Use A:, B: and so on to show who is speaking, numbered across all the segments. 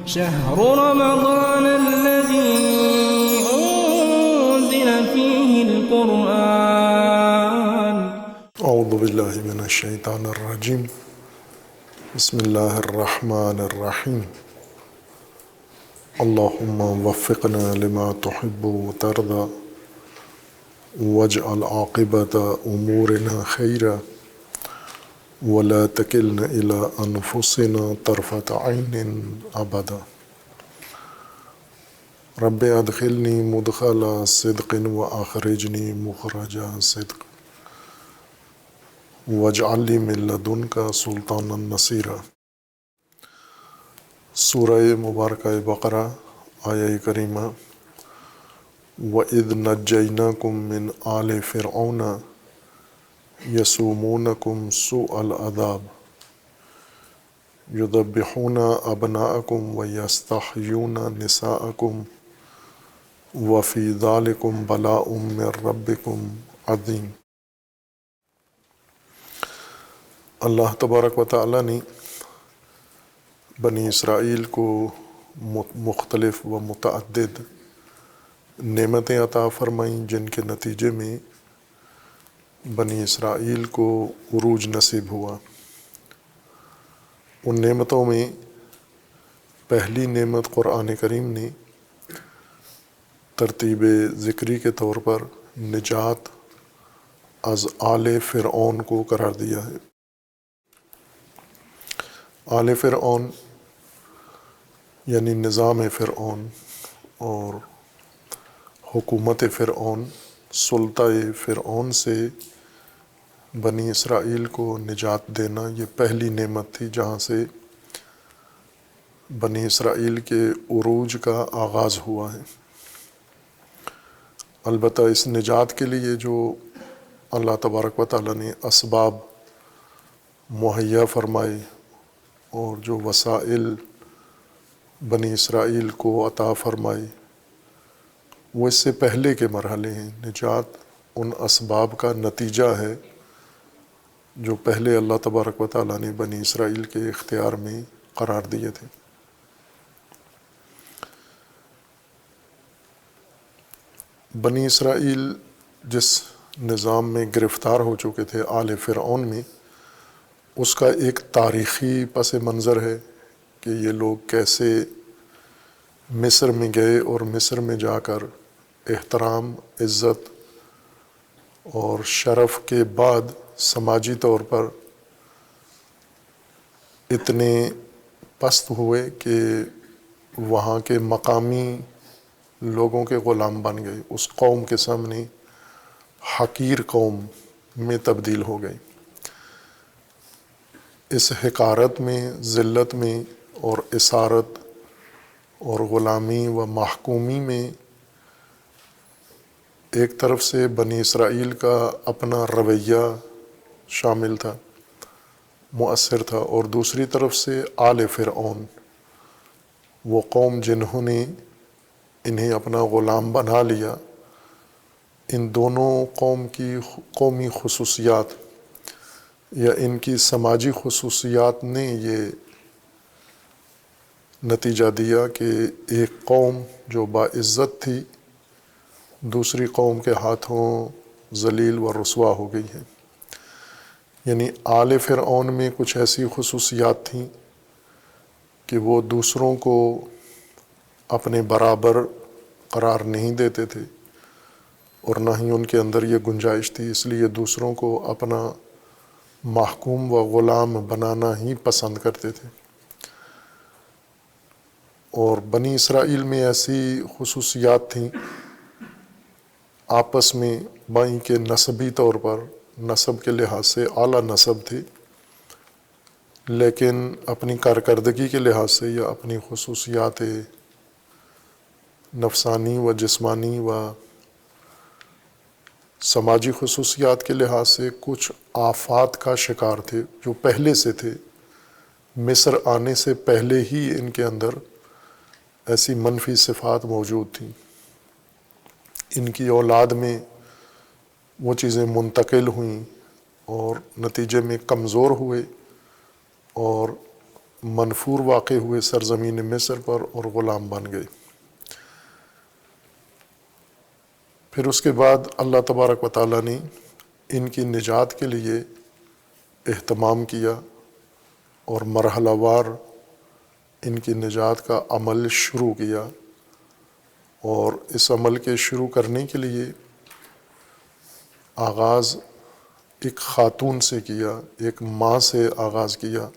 A: شهر رمضان الذي أنزل فيه القرآن.
B: اعوذ باللہ من الشیطان الرجیم. بسم اللہ الرحمن الرحیم. اللہم وفقنا لما تحب وترضى واجعل عاقبۃ امورنا خیرا ولا تکلنا الی انفسنا طرفۃ عین ابدا. رب ادخلنی مدخل صدق واخرجنی مخرج صدق واجعل لی من لدنک سلطانا نصیرا. سورہ مبارکہ بقرہ آیہ کریمہ. وَإِذْ نَجَّيْنَاكُم مِّنْ آلِ فِرْعَوْنَ يَسُومُونَكُمْ سُوءَ الْعَذَابِ يُذَبِّحُونَ أَبْنَاءَكُمْ وَيَسْتَحْيُونَ نِسَاءَكُمْ وَفِي ذَلِكُمْ بَلَاءٌ مِّن رَّبِّكُمْ عَظِيمٌ. اللہ تبارک و تعالیٰ نے بنی اسرائیل کو مختلف و متعدد نعمتیں عطا فرمائیں، جن کے نتیجے میں بنی اسرائیل کو عروج نصیب ہوا. ان نعمتوں میں پہلی نعمت قرآن کریم نے ترتیب ذکری کے طور پر نجات از آل فرعون کو قرار دیا ہے. آل فرعون یعنی نظام فرعون اور حکومت فرعون، سلطہ فرعون سے بنی اسرائیل کو نجات دینا، یہ پہلی نعمت تھی جہاں سے بنی اسرائیل کے عروج کا آغاز ہوا ہے. البتہ اس نجات کے لیے جو اللہ تبارک و تعالیٰ نے اسباب مہیا فرمائے اور جو وسائل بنی اسرائیل کو عطا فرمائے، وہ اس سے پہلے کے مرحلے ہیں. نجات ان اسباب کا نتیجہ ہے جو پہلے اللہ تبارک و تعالیٰ نے بنی اسرائیل کے اختیار میں قرار دیے تھے. بنی اسرائیل جس نظام میں گرفتار ہو چکے تھے آل فرعون میں، اس کا ایک تاریخی پس منظر ہے کہ یہ لوگ کیسے مصر میں گئے اور مصر میں جا کر احترام، عزت اور شرف کے بعد سماجی طور پر اتنے پست ہوئے کہ وہاں کے مقامی لوگوں کے غلام بن گئے، اس قوم کے سامنے حقیر قوم میں تبدیل ہو گئے. اس حقارت میں، ذلت میں اور اسارت اور غلامی و محکومی میں ایک طرف سے بنی اسرائیل کا اپنا رویہ شامل تھا، مؤثر تھا، اور دوسری طرف سے آل فرعون، وہ قوم جنہوں نے انہیں اپنا غلام بنا لیا. ان دونوں قوم کی قومی خصوصیات یا ان کی سماجی خصوصیات نے یہ نتیجہ دیا کہ ایک قوم جو باعزت تھی دوسری قوم کے ہاتھوں ذلیل و رسوا ہو گئی ہے. یعنی آل فرعون میں کچھ ایسی خصوصیات تھیں کہ وہ دوسروں کو اپنے برابر قرار نہیں دیتے تھے، اور نہ ہی ان کے اندر یہ گنجائش تھی، اس لیے دوسروں کو اپنا محکوم و غلام بنانا ہی پسند کرتے تھے. اور بنی اسرائیل میں ایسی خصوصیات تھیں آپس میں بائیں کے نسبی طور پر، نسب کے لحاظ سے اعلیٰ نسب تھے، لیکن اپنی کارکردگی کے لحاظ سے یا اپنی خصوصیات نفسانی و جسمانی و سماجی خصوصیات کے لحاظ سے کچھ آفات کا شکار تھے جو پہلے سے تھے. مصر آنے سے پہلے ہی ان کے اندر ایسی منفی صفات موجود تھیں. ان کی اولاد میں وہ چیزیں منتقل ہوئیں اور نتیجے میں کمزور ہوئے اور منفور واقع ہوئے سرزمین مصر پر اور غلام بن گئے۔ پھر اس کے بعد اللہ تبارک و تعالیٰ نے ان کی نجات کے لیے اہتمام کیا اور مرحلہ وار ان کی نجات کا عمل شروع کیا، اور اس عمل کے شروع کرنے کے لیے آغاز ایک خاتون سے کیا، ایک ماں سے آغاز کیا،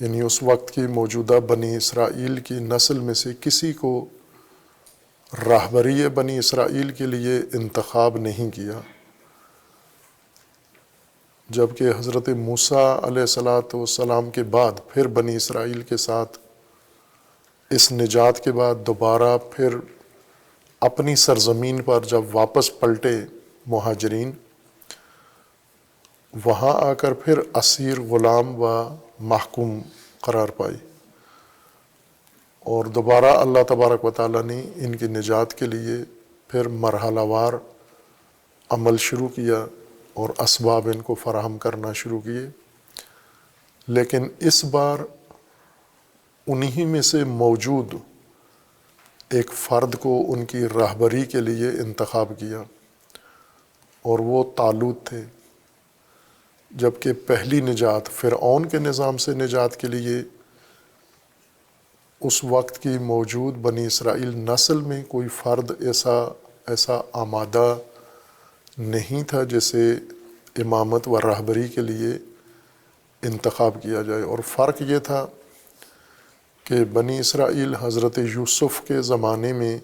B: یعنی اس وقت کی موجودہ بنی اسرائیل کی نسل میں سے کسی کو راہبری بنی اسرائیل کے لیے انتخاب نہیں کیا، جبکہ حضرت موسیٰ علیہ السلام کے بعد پھر بنی اسرائیل کے ساتھ اس نجات کے بعد دوبارہ پھر اپنی سرزمین پر جب واپس پلٹے مہاجرین، وہاں آ کر پھر اسیر، غلام و محکوم قرار پائے، اور دوبارہ اللہ تبارک و تعالیٰ نے ان کی نجات کے لیے پھر مرحلہ وار عمل شروع کیا اور اسباب ان کو فراہم کرنا شروع کیے۔ لیکن اس بار انہی میں سے موجود ایک فرد کو ان کی راہبری کے لیے انتخاب کیا، اور وہ طالوت تھے، جبکہ پہلی نجات فرعون کے نظام سے نجات کے لیے اس وقت کی موجود بنی اسرائیل نسل میں کوئی فرد ایسا آمادہ نہیں تھا جسے امامت و راہبری کے لیے انتخاب کیا جائے۔ اور فرق یہ تھا کہ بنی اسرائیل حضرت یوسف کے زمانے میں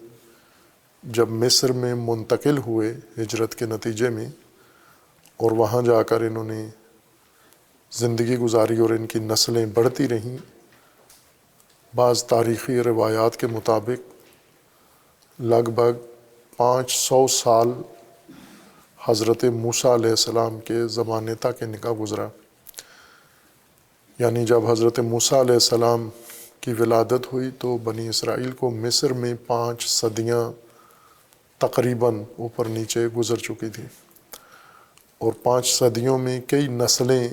B: جب مصر میں منتقل ہوئے ہجرت کے نتیجے میں، اور وہاں جا کر انہوں نے زندگی گزاری اور ان کی نسلیں بڑھتی رہیں، بعض تاریخی روایات کے مطابق لگ بھگ 500 سال حضرت موسیٰ علیہ السلام کے زمانے تک ان کا گزرا، یعنی جب حضرت موسیٰ علیہ السلام کی ولادت ہوئی تو بنی اسرائیل کو مصر میں 5 صدیاں تقریباً اوپر نیچے گزر چکی تھیں، اور 5 صدیوں میں کئی نسلیں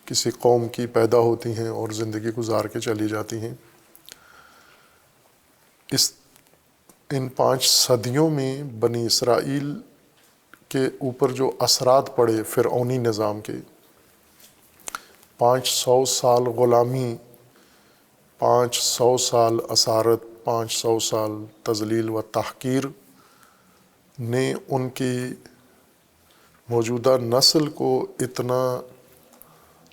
B: کسی قوم کی پیدا ہوتی ہیں اور زندگی گزار کے چلی جاتی ہیں۔ ان 5 صدیوں میں بنی اسرائیل کے اوپر جو اثرات پڑے فرعونی نظام کے، 500 سال غلامی، 500 سال اسارت، 500 سال تذلیل و تحقیر نے ان کی موجودہ نسل کو اتنا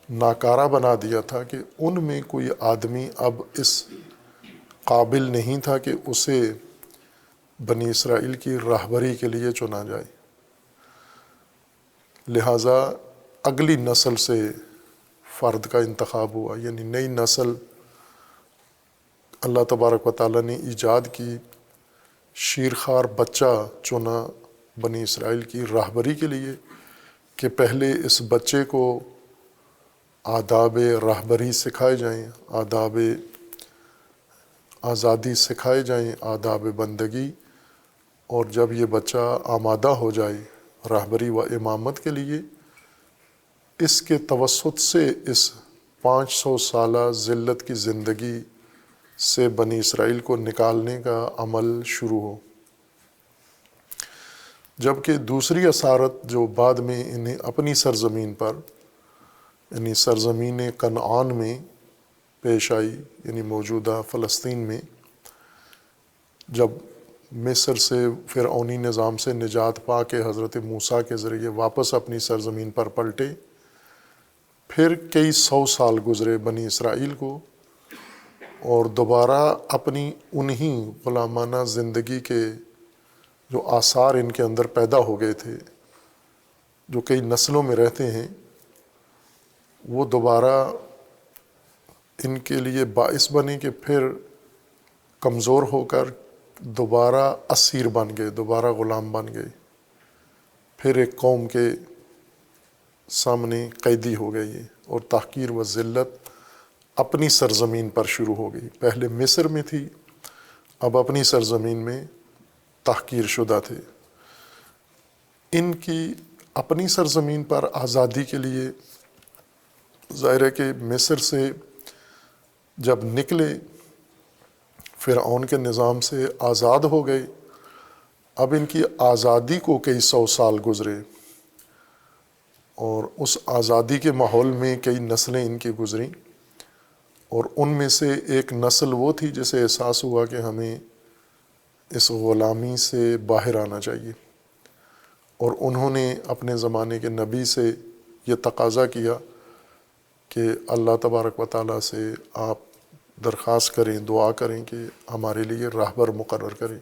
B: ناکارہ بنا دیا تھا کہ ان میں کوئی آدمی اب اس قابل نہیں تھا کہ اسے بنی اسرائیل کی راہبری کے لیے چنا جائے، لہٰذا اگلی نسل سے فرد کا انتخاب ہوا، یعنی نئی نسل اللہ تبارک و تعالیٰ نے ایجاد کی، شیرخوار بچہ چنا بنی اسرائیل کی راہبری کے لیے کہ پہلے اس بچے کو آداب راہبری سکھائے جائیں، آداب آزادی سکھائے جائیں، آداب بندگی، اور جب یہ بچہ آمادہ ہو جائے راہبری و امامت کے لیے، اس کے توسط سے اس 500 سالہ ذلت کی زندگی سے بنی اسرائیل کو نکالنے کا عمل شروع ہو۔ جبکہ دوسری اسارت جو بعد میں انہیں اپنی سرزمین پر، یعنی سرزمین کنعان میں پیش آئی، یعنی موجودہ فلسطین میں، جب مصر سے فرعونی نظام سے نجات پا کے حضرت موسیٰ کے ذریعے واپس اپنی سرزمین پر پلٹے، پھر کئی 100 سال گزرے بنی اسرائیل کو، اور دوبارہ اپنی انہی غلامانہ زندگی کے جو آثار ان کے اندر پیدا ہو گئے تھے، جو کئی نسلوں میں رہتے ہیں، وہ دوبارہ ان کے لیے باعث بنے کہ پھر کمزور ہو کر دوبارہ اسیر بن گئے، دوبارہ غلام بن گئے، پھر ایک قوم کے سامنے قیدی ہو گئی، اور تحقیر و ذلت اپنی سرزمین پر شروع ہو گئی۔ پہلے مصر میں تھی، اب اپنی سرزمین میں تحقیر شدہ تھے۔ ان کی اپنی سرزمین پر آزادی کے لیے ظاہر ہے کہ مصر سے جب نکلے، فرعون کے نظام سے آزاد ہو گئے، اب ان کی آزادی کو کئی سو سال گزرے، اور اس آزادی کے ماحول میں کئی نسلیں ان کی گزریں، اور ان میں سے ایک نسل وہ تھی جسے احساس ہوا کہ ہمیں اس غلامی سے باہر آنا چاہیے، اور انہوں نے اپنے زمانے کے نبی سے یہ تقاضا کیا کہ اللہ تبارک و تعالیٰ سے آپ درخواست کریں، دعا کریں کہ ہمارے لیے راہبر مقرر کریں۔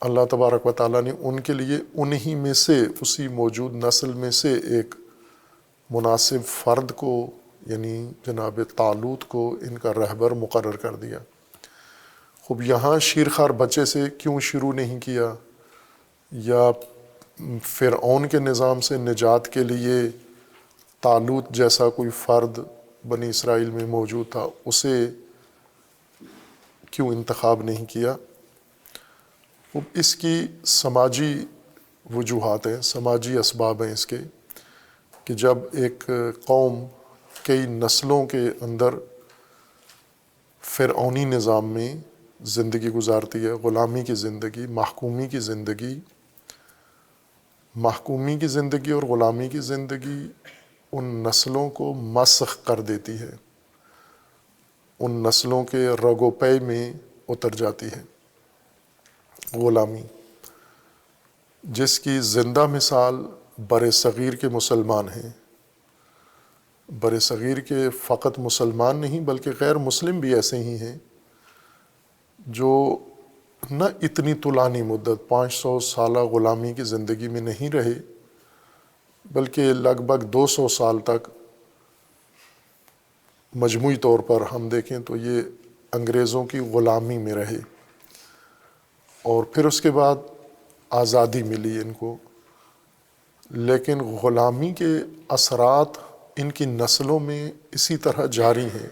B: اللہ تبارک و تعالیٰ نے ان کے لیے انہی میں سے، اسی موجود نسل میں سے ایک مناسب فرد کو، یعنی جناب طالوت کو ان کا رہبر مقرر کر دیا۔ خوب یہاں شیرخوار بچے سے کیوں شروع نہیں کیا، یا فرعون کے نظام سے نجات کے لیے طالوت جیسا کوئی فرد بنی اسرائیل میں موجود تھا، اسے کیوں انتخاب نہیں کیا؟ اس کی سماجی وجوہات ہیں، سماجی اسباب ہیں اس کے، کہ جب ایک قوم کئی نسلوں کے اندر فرعونی نظام میں زندگی گزارتی ہے، غلامی کی زندگی، محکومی کی زندگی اور غلامی کی زندگی ان نسلوں کو مسخ کر دیتی ہے، ان نسلوں کے رگ و پے میں اتر جاتی ہے غلامی، جس کی زندہ مثال بر صغیر کے مسلمان ہیں۔ بر صغیر کے فقط مسلمان نہیں بلکہ غیر مسلم بھی ایسے ہی ہیں جو نہ اتنی طولانی مدت 500 سالہ غلامی کی زندگی میں نہیں رہے، بلکہ لگ بھگ 200 سال تک مجموعی طور پر ہم دیکھیں تو یہ انگریزوں کی غلامی میں رہے، اور پھر اس کے بعد آزادی ملی ان کو، لیکن غلامی کے اثرات ان کی نسلوں میں اسی طرح جاری ہیں۔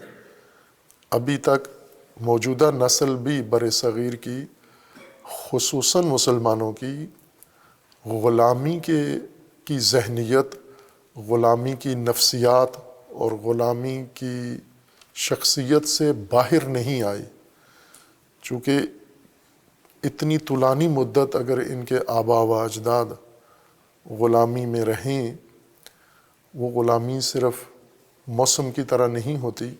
B: ابھی تک موجودہ نسل بھی بر صغیر کی، خصوصاً مسلمانوں کی، غلامی کی ذہنیت، غلامی کی نفسیات اور غلامی کی شخصیت سے باہر نہیں آئی، چونکہ اتنی طولانی مدت اگر ان کے آبا و اجداد غلامی میں رہیں، وہ غلامی صرف موسم کی طرح نہیں ہوتی،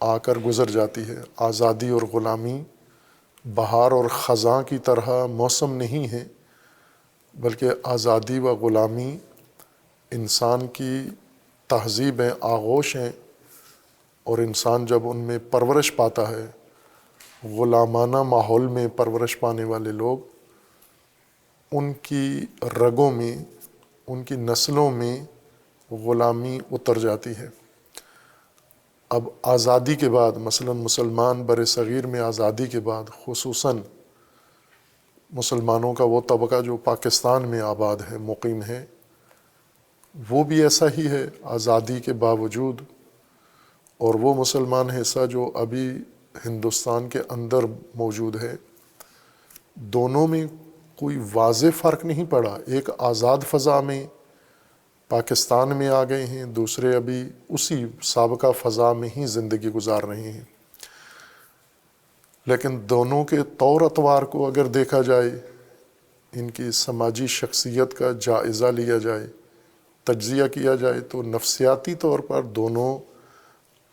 B: آ کر گزر جاتی ہے۔ آزادی اور غلامی بہار اور خزاں کی طرح موسم نہیں ہے، بلکہ آزادی و غلامی انسان کی تہذیب ہیں، آغوش ہیں، اور انسان جب ان میں پرورش پاتا ہے، غلامانہ ماحول میں پرورش پانے والے لوگ، ان کی رگوں میں، ان کی نسلوں میں غلامی اتر جاتی ہے۔ اب آزادی کے بعد، مثلا مسلمان بر صغیر میں آزادی کے بعد، خصوصاً مسلمانوں کا وہ طبقہ جو پاکستان میں آباد ہے، مقیم ہے، وہ بھی ایسا ہی ہے آزادی کے باوجود، اور وہ مسلمان حصہ جو ابھی ہندوستان کے اندر موجود ہے، دونوں میں کوئی واضح فرق نہیں پڑا۔ ایک آزاد فضا میں پاکستان میں آ گئے ہیں، دوسرے ابھی اسی سابقہ فضا میں ہی زندگی گزار رہے ہیں، لیکن دونوں کے طور اطوار کو اگر دیکھا جائے، ان کی سماجی شخصیت کا جائزہ لیا جائے، تجزیہ کیا جائے، تو نفسیاتی طور پر دونوں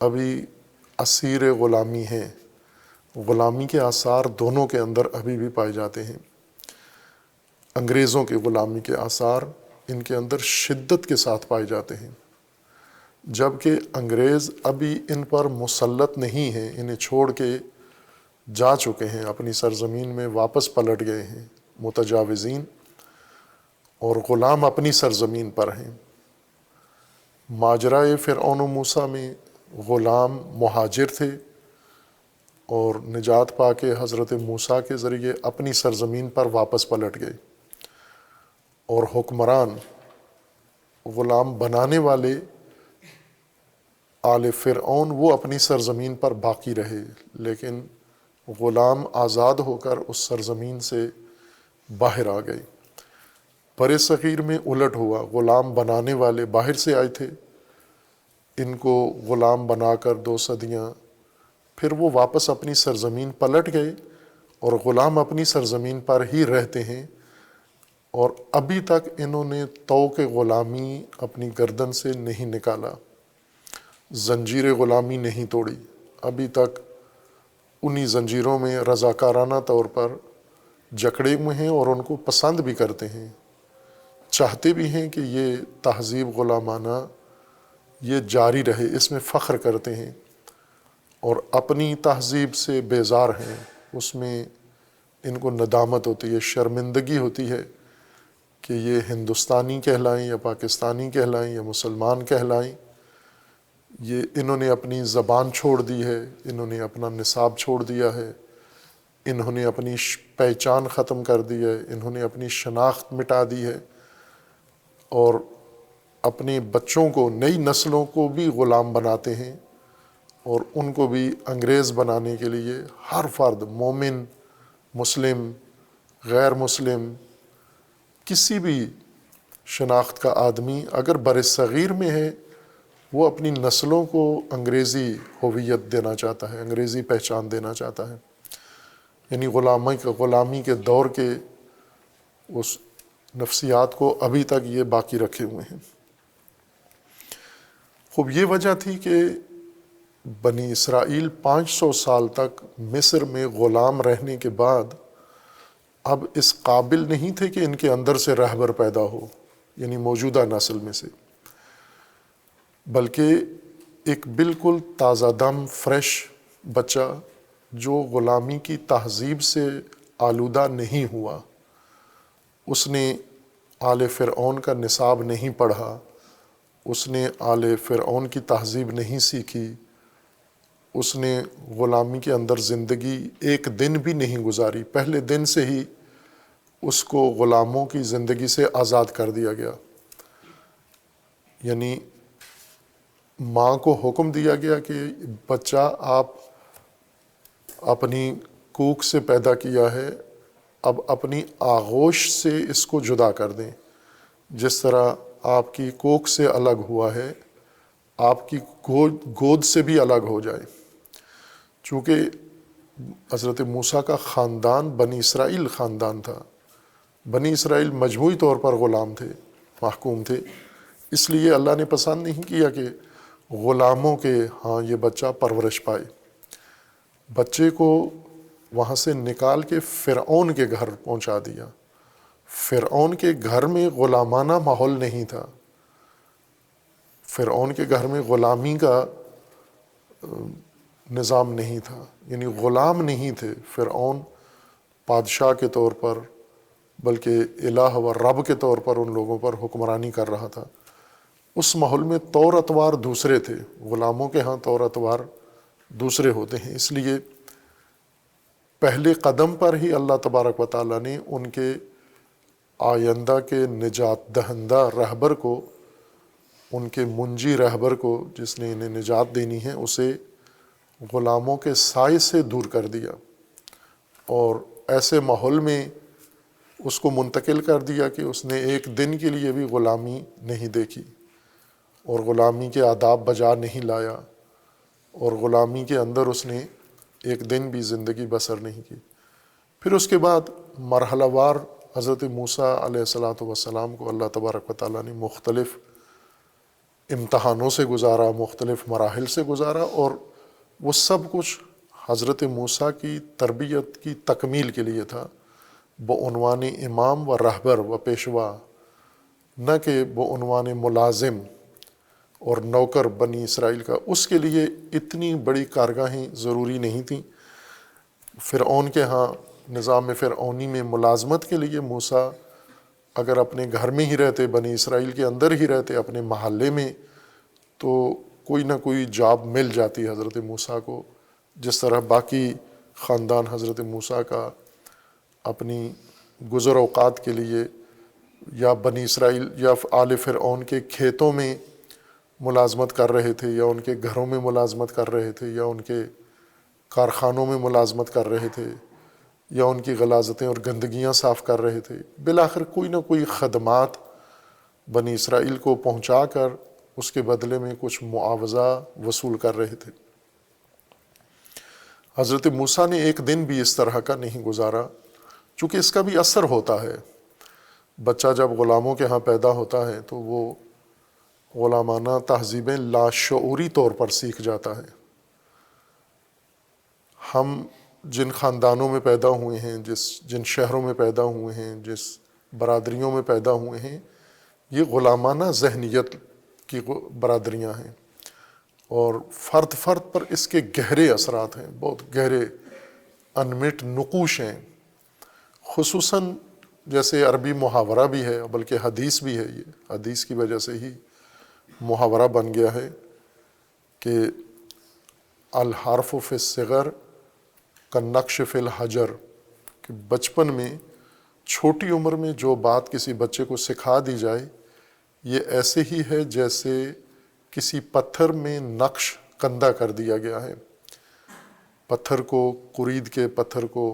B: ابھی اسیر غلامی ہیں۔ غلامی کے آثار دونوں کے اندر ابھی بھی پائے جاتے ہیں۔ انگریزوں کے غلامی کے آثار ان کے اندر شدت کے ساتھ پائے جاتے ہیں، جبکہ انگریز ابھی ان پر مسلط نہیں ہیں، انہیں چھوڑ کے جا چکے ہیں، اپنی سرزمین میں واپس پلٹ گئے ہیں متجاوزین، اور غلام اپنی سرزمین پر ہیں۔ ماجرائے فرعون و موسیٰ میں غلام مہاجر تھے، اور نجات پا کے حضرت موسیٰ کے ذریعے اپنی سرزمین پر واپس پلٹ گئے، اور حکمران، غلام بنانے والے آل فرعون، وہ اپنی سرزمین پر باقی رہے، لیکن غلام آزاد ہو کر اس سرزمین سے باہر آ گئے۔ بر صغیر میں الٹ ہوا، غلام بنانے والے باہر سے آئے تھے، ان کو غلام بنا کر 2 صدیاں، پھر وہ واپس اپنی سرزمین پلٹ گئے اور غلام اپنی سرزمین پر ہی رہتے ہیں، اور ابھی تک انہوں نے طوق غلامی اپنی گردن سے نہیں نکالا، زنجیر غلامی نہیں توڑی، ابھی تک انہی زنجیروں میں رضاکارانہ طور پر جکڑے ہوئے ہیں، اور ان کو پسند بھی کرتے ہیں، چاہتے بھی ہیں کہ یہ تہذیب غلامانہ یہ جاری رہے، اس میں فخر کرتے ہیں، اور اپنی تہذیب سے بیزار ہیں، اس میں ان کو ندامت ہوتی ہے، شرمندگی ہوتی ہے کہ یہ ہندوستانی کہلائیں یا پاکستانی کہلائیں یا مسلمان کہلائیں، یہ انہوں نے اپنی زبان چھوڑ دی ہے، انہوں نے اپنا نصاب چھوڑ دیا ہے، انہوں نے اپنی پہچان ختم کر دی ہے، انہوں نے اپنی شناخت مٹا دی ہے، اور اپنے بچوں کو، نئی نسلوں کو بھی غلام بناتے ہیں، اور ان کو بھی انگریز بنانے کے لیے ہر فرد، مومن، مسلم، غیر مسلم، کسی بھی شناخت کا آدمی اگر بر صغیر میں ہے، وہ اپنی نسلوں کو انگریزی ہویت دینا چاہتا ہے، انگریزی پہچان دینا چاہتا ہے، یعنی غلامی کے دور کے اس نفسیات کو ابھی تک یہ باقی رکھے ہوئے ہیں۔ خوب یہ وجہ تھی کہ بنی اسرائیل 500 سال تک مصر میں غلام رہنے کے بعد اب اس قابل نہیں تھے کہ ان کے اندر سے رہبر پیدا ہو، یعنی موجودہ نسل میں سے، بلکہ ایک بالکل تازہ دم فریش بچہ جو غلامی کی تہذیب سے آلودہ نہیں ہوا، اس نے آل فرعون کا نصاب نہیں پڑھا، اس نے آل فرعون کی تہذیب نہیں سیکھی، اس نے غلامی کے اندر زندگی ایک دن بھی نہیں گزاری، پہلے دن سے ہی اس کو غلاموں کی زندگی سے آزاد کر دیا گیا، یعنی ماں کو حکم دیا گیا کہ بچہ آپ اپنی کوکھ سے پیدا کیا ہے، اب اپنی آغوش سے اس کو جدا کر دیں، جس طرح آپ کی کوکھ سے الگ ہوا ہے، آپ کی گود سے بھی الگ ہو جائے۔ چونکہ حضرت موسیٰ کا خاندان بنی اسرائیل خاندان تھا، بنی اسرائیل مجموعی طور پر غلام تھے، محکوم تھے، اس لیے اللہ نے پسند نہیں کیا کہ غلاموں کے ہاں یہ بچہ پرورش پائے، بچے کو وہاں سے نکال کے فرعون کے گھر پہنچا دیا۔ فرعون کے گھر میں غلامانہ ماحول نہیں تھا، فرعون کے گھر میں غلامی کا نظام نہیں تھا، یعنی غلام نہیں تھے فرعون بادشاہ کے طور پر، بلکہ الہ و رب کے طور پر ان لوگوں پر حکمرانی کر رہا تھا۔ اس ماحول میں طور اطوار دوسرے تھے، غلاموں کے ہاں طور اطوار دوسرے ہوتے ہیں، اس لیے پہلے قدم پر ہی اللہ تبارک و تعالیٰ نے ان کے آئندہ کے نجات دہندہ رہبر کو، ان کے منجی رہبر کو جس نے انہیں نجات دینی ہے، اسے غلاموں کے سائے سے دور کر دیا، اور ایسے ماحول میں اس کو منتقل کر دیا کہ اس نے ایک دن کے لیے بھی غلامی نہیں دیکھی، اور غلامی کے آداب بجا نہیں لایا، اور غلامی کے اندر اس نے ایک دن بھی زندگی بسر نہیں کی۔ پھر اس کے بعد مرحلہ وار حضرت موسیٰ علیہ السلام کو اللہ تبارک و تعالیٰ نے مختلف امتحانوں سے گزارا، مختلف مراحل سے گزارا، اور وہ سب کچھ حضرت موسیٰ کی تربیت کی تکمیل کے لیے تھا، بعنوان امام و رہبر و پیشوا، نہ کہ بعنوان ملازم اور نوکر بنی اسرائیل کا۔ اس کے لیے اتنی بڑی کارگاہیں ضروری نہیں تھیں۔ فرعون کے ہاں نظام فرعونی میں ملازمت کے لیے موسیٰ اگر اپنے گھر میں ہی رہتے، بنی اسرائیل کے اندر ہی رہتے، اپنے محلے میں، تو کوئی نہ کوئی جاب مل جاتی حضرت موسیٰ کو، جس طرح باقی خاندان حضرت موسیٰ کا اپنی گزر اوقات کے لیے یا بنی اسرائیل یا آل فرعون کے کھیتوں میں ملازمت کر رہے تھے، یا ان کے گھروں میں ملازمت کر رہے تھے، یا ان کے کارخانوں میں ملازمت کر رہے تھے، یا ان کی غلاظتیں اور گندگیاں صاف کر رہے تھے، بالآخر کوئی نہ کوئی خدمات بنی اسرائیل کو پہنچا کر اس کے بدلے میں کچھ معاوضہ وصول کر رہے تھے۔ حضرت موسیٰ نے ایک دن بھی اس طرح کا نہیں گزارا، چونکہ اس کا بھی اثر ہوتا ہے۔ بچہ جب غلاموں کے ہاں پیدا ہوتا ہے تو وہ غلامانہ تہذیبیں لاشعوری طور پر سیکھ جاتا ہے۔ ہم جن خاندانوں میں پیدا ہوئے ہیں، جن شہروں میں پیدا ہوئے ہیں، جس برادریوں میں پیدا ہوئے ہیں، یہ غلامانہ ذہنیت کی برادریاں ہیں، اور فرد فرد پر اس کے گہرے اثرات ہیں، بہت گہرے انمٹ نقوش ہیں۔ خصوصاً جیسے عربی محاورہ بھی ہے، بلکہ حدیث بھی ہے، یہ حدیث کی وجہ سے ہی محاورہ بن گیا ہے کہ الحرف فی الصغر کالنقش فی الحجر، کہ بچپن میں چھوٹی عمر میں جو بات کسی بچے کو سکھا دی جائے یہ ایسے ہی ہے جیسے کسی پتھر میں نقش کندہ کر دیا گیا ہے۔ پتھر کو قرید کے پتھر کو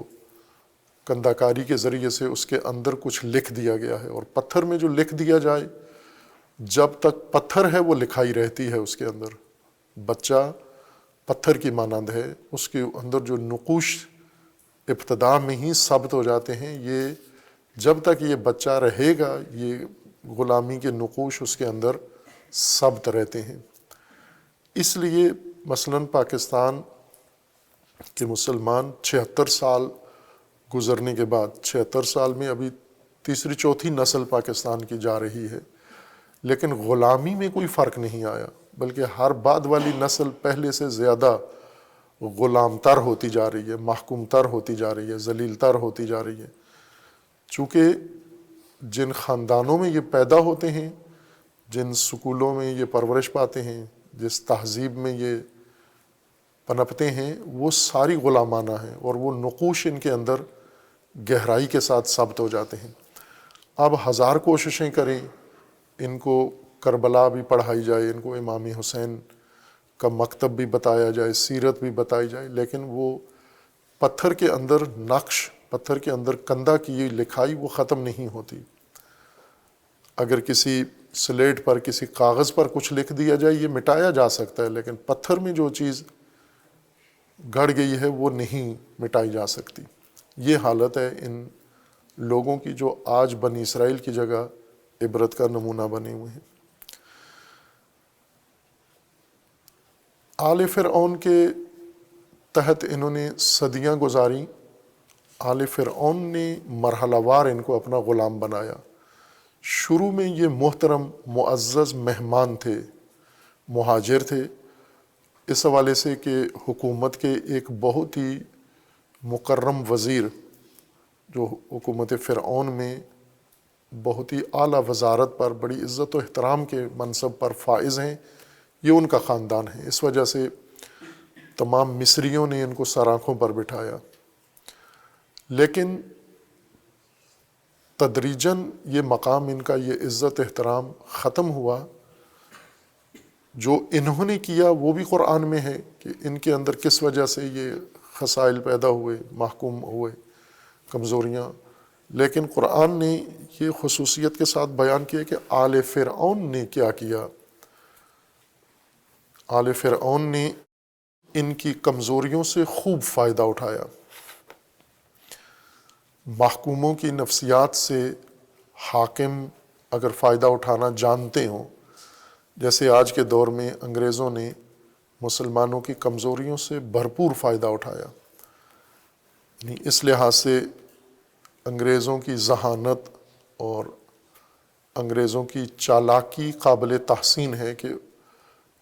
B: کندہ کاری کے ذریعے سے اس کے اندر کچھ لکھ دیا گیا ہے، اور پتھر میں جو لکھ دیا جائے جب تک پتھر ہے وہ لکھائی رہتی ہے اس کے اندر۔ بچہ پتھر کی مانند ہے، اس کے اندر جو نقوش ابتدا میں ہی ثبت ہو جاتے ہیں، یہ جب تک یہ بچہ رہے گا یہ غلامی کے نقوش اس کے اندر ثبت رہتے ہیں۔ اس لیے مثلاً پاکستان کے مسلمان 76 سال گزرنے کے بعد، 76 سال میں ابھی تیسری چوتھی نسل پاکستان کی جا رہی ہے، لیکن غلامی میں کوئی فرق نہیں آیا، بلکہ ہر بعد والی نسل پہلے سے زیادہ غلام تر ہوتی جا رہی ہے، محکوم تر ہوتی جا رہی ہے، ذلیل تر ہوتی جا رہی ہے۔ چونکہ جن خاندانوں میں یہ پیدا ہوتے ہیں، جن سکولوں میں یہ پرورش پاتے ہیں، جس تہذیب میں یہ پنپتے ہیں، وہ ساری غلامانہ ہیں، اور وہ نقوش ان کے اندر گہرائی کے ساتھ ثبت ہو جاتے ہیں۔ اب ہزار کوششیں کریں، ان کو کربلا بھی پڑھائی جائے، ان کو امام حسین کا مکتب بھی بتایا جائے، سیرت بھی بتائی جائے، لیکن وہ پتھر کے اندر نقش، پتھر کے اندر کندہ کی یہ لکھائی وہ ختم نہیں ہوتی۔ اگر کسی سلیٹ پر، کسی کاغذ پر کچھ لکھ دیا جائے یہ مٹایا جا سکتا ہے، لیکن پتھر میں جو چیز گڑ گئی ہے وہ نہیں مٹائی جا سکتی۔ یہ حالت ہے ان لوگوں کی جو آج بنی اسرائیل کی جگہ عبرت کا نمونہ بنے ہوئے ہیں۔ آل فرعون کے تحت انہوں نے صدیاں گزاری۔ آل فرعون نے مرحلہ وار ان کو اپنا غلام بنایا۔ شروع میں یہ محترم معزز مہمان تھے، مہاجر تھے، اس حوالے سے کہ حکومت کے ایک بہت ہی مکرم وزیر جو حکومت فرعون میں بہت ہی اعلیٰ وزارت پر، بڑی عزت و احترام کے منصب پر فائز ہیں، یہ ان کا خاندان ہے۔ اس وجہ سے تمام مصریوں نے ان کو سر آنکھوں پر بٹھایا، لیکن تدریجاً یہ مقام ان کا، یہ عزت احترام ختم ہوا۔ جو انہوں نے کیا وہ بھی قرآن میں ہے کہ ان کے اندر کس وجہ سے یہ خسائل پیدا ہوئے، محکوم ہوئے، کمزوریاں، لیکن قرآن نے یہ خصوصیت کے ساتھ بیان کیا کہ آل فرعون نے کیا کیا۔ آل فرعون نے ان کی کمزوریوں سے خوب فائدہ اٹھایا۔ محکوموں کی نفسیات سے حاکم اگر فائدہ اٹھانا جانتے ہوں، جیسے آج کے دور میں انگریزوں نے مسلمانوں کی کمزوریوں سے بھرپور فائدہ اٹھایا، یعنی اس لحاظ سے انگریزوں کی ذہانت اور انگریزوں کی چالاکی قابل تحسین ہے کہ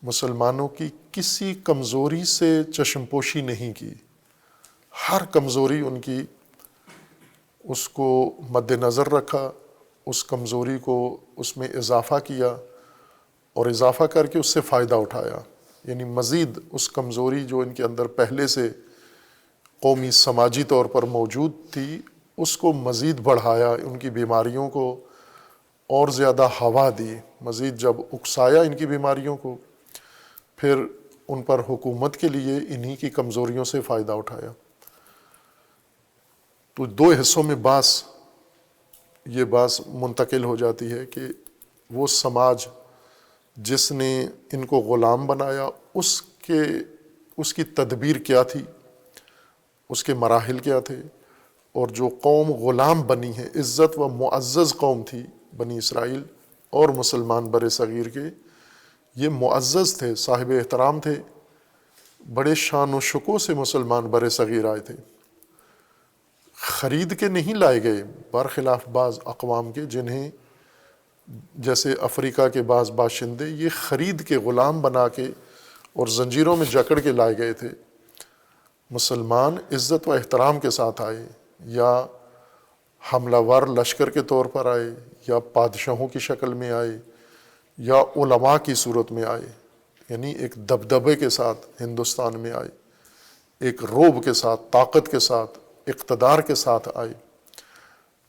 B: مسلمانوں کی کسی کمزوری سے چشم پوشی نہیں کی، ہر کمزوری ان کی اس کو مد نظر رکھا، اس کمزوری کو اس میں اضافہ کیا اور اضافہ کر کے اس سے فائدہ اٹھایا، یعنی مزید اس کمزوری جو ان کے اندر پہلے سے قومی سماجی طور پر موجود تھی اس کو مزید بڑھایا، ان کی بیماریوں کو اور زیادہ ہوا دی، مزید جب اکسایا ان کی بیماریوں کو، پھر ان پر حکومت کے لیے انہی کی کمزوریوں سے فائدہ اٹھایا۔ تو دو حصوں میں یہ باس منتقل ہو جاتی ہے کہ وہ سماج جس نے ان کو غلام بنایا اس کی تدبیر کیا تھی، اس کے مراحل کیا تھے، اور جو قوم غلام بنی ہے، عزت و معزز قوم تھی بنی اسرائیل اور مسلمان بر صغیر کے، یہ معزز تھے، صاحب احترام تھے، بڑے شان و شکوہ سے مسلمان بر صغیر آئے تھے، خرید کے نہیں لائے گئے، برخلاف بعض اقوام کے جنہیں جیسے افریقہ کے بعض باشندے یہ خرید کے غلام بنا کے اور زنجیروں میں جکڑ کے لائے گئے تھے۔ مسلمان عزت و احترام کے ساتھ آئے، یا حملہ ور لشکر کے طور پر آئے، یا بادشاہوں کی شکل میں آئے، یا علماء کی صورت میں آئے، یعنی ایک دبدبے کے ساتھ ہندوستان میں آئے، ایک رعب کے ساتھ، طاقت کے ساتھ، اقتدار کے ساتھ آئے۔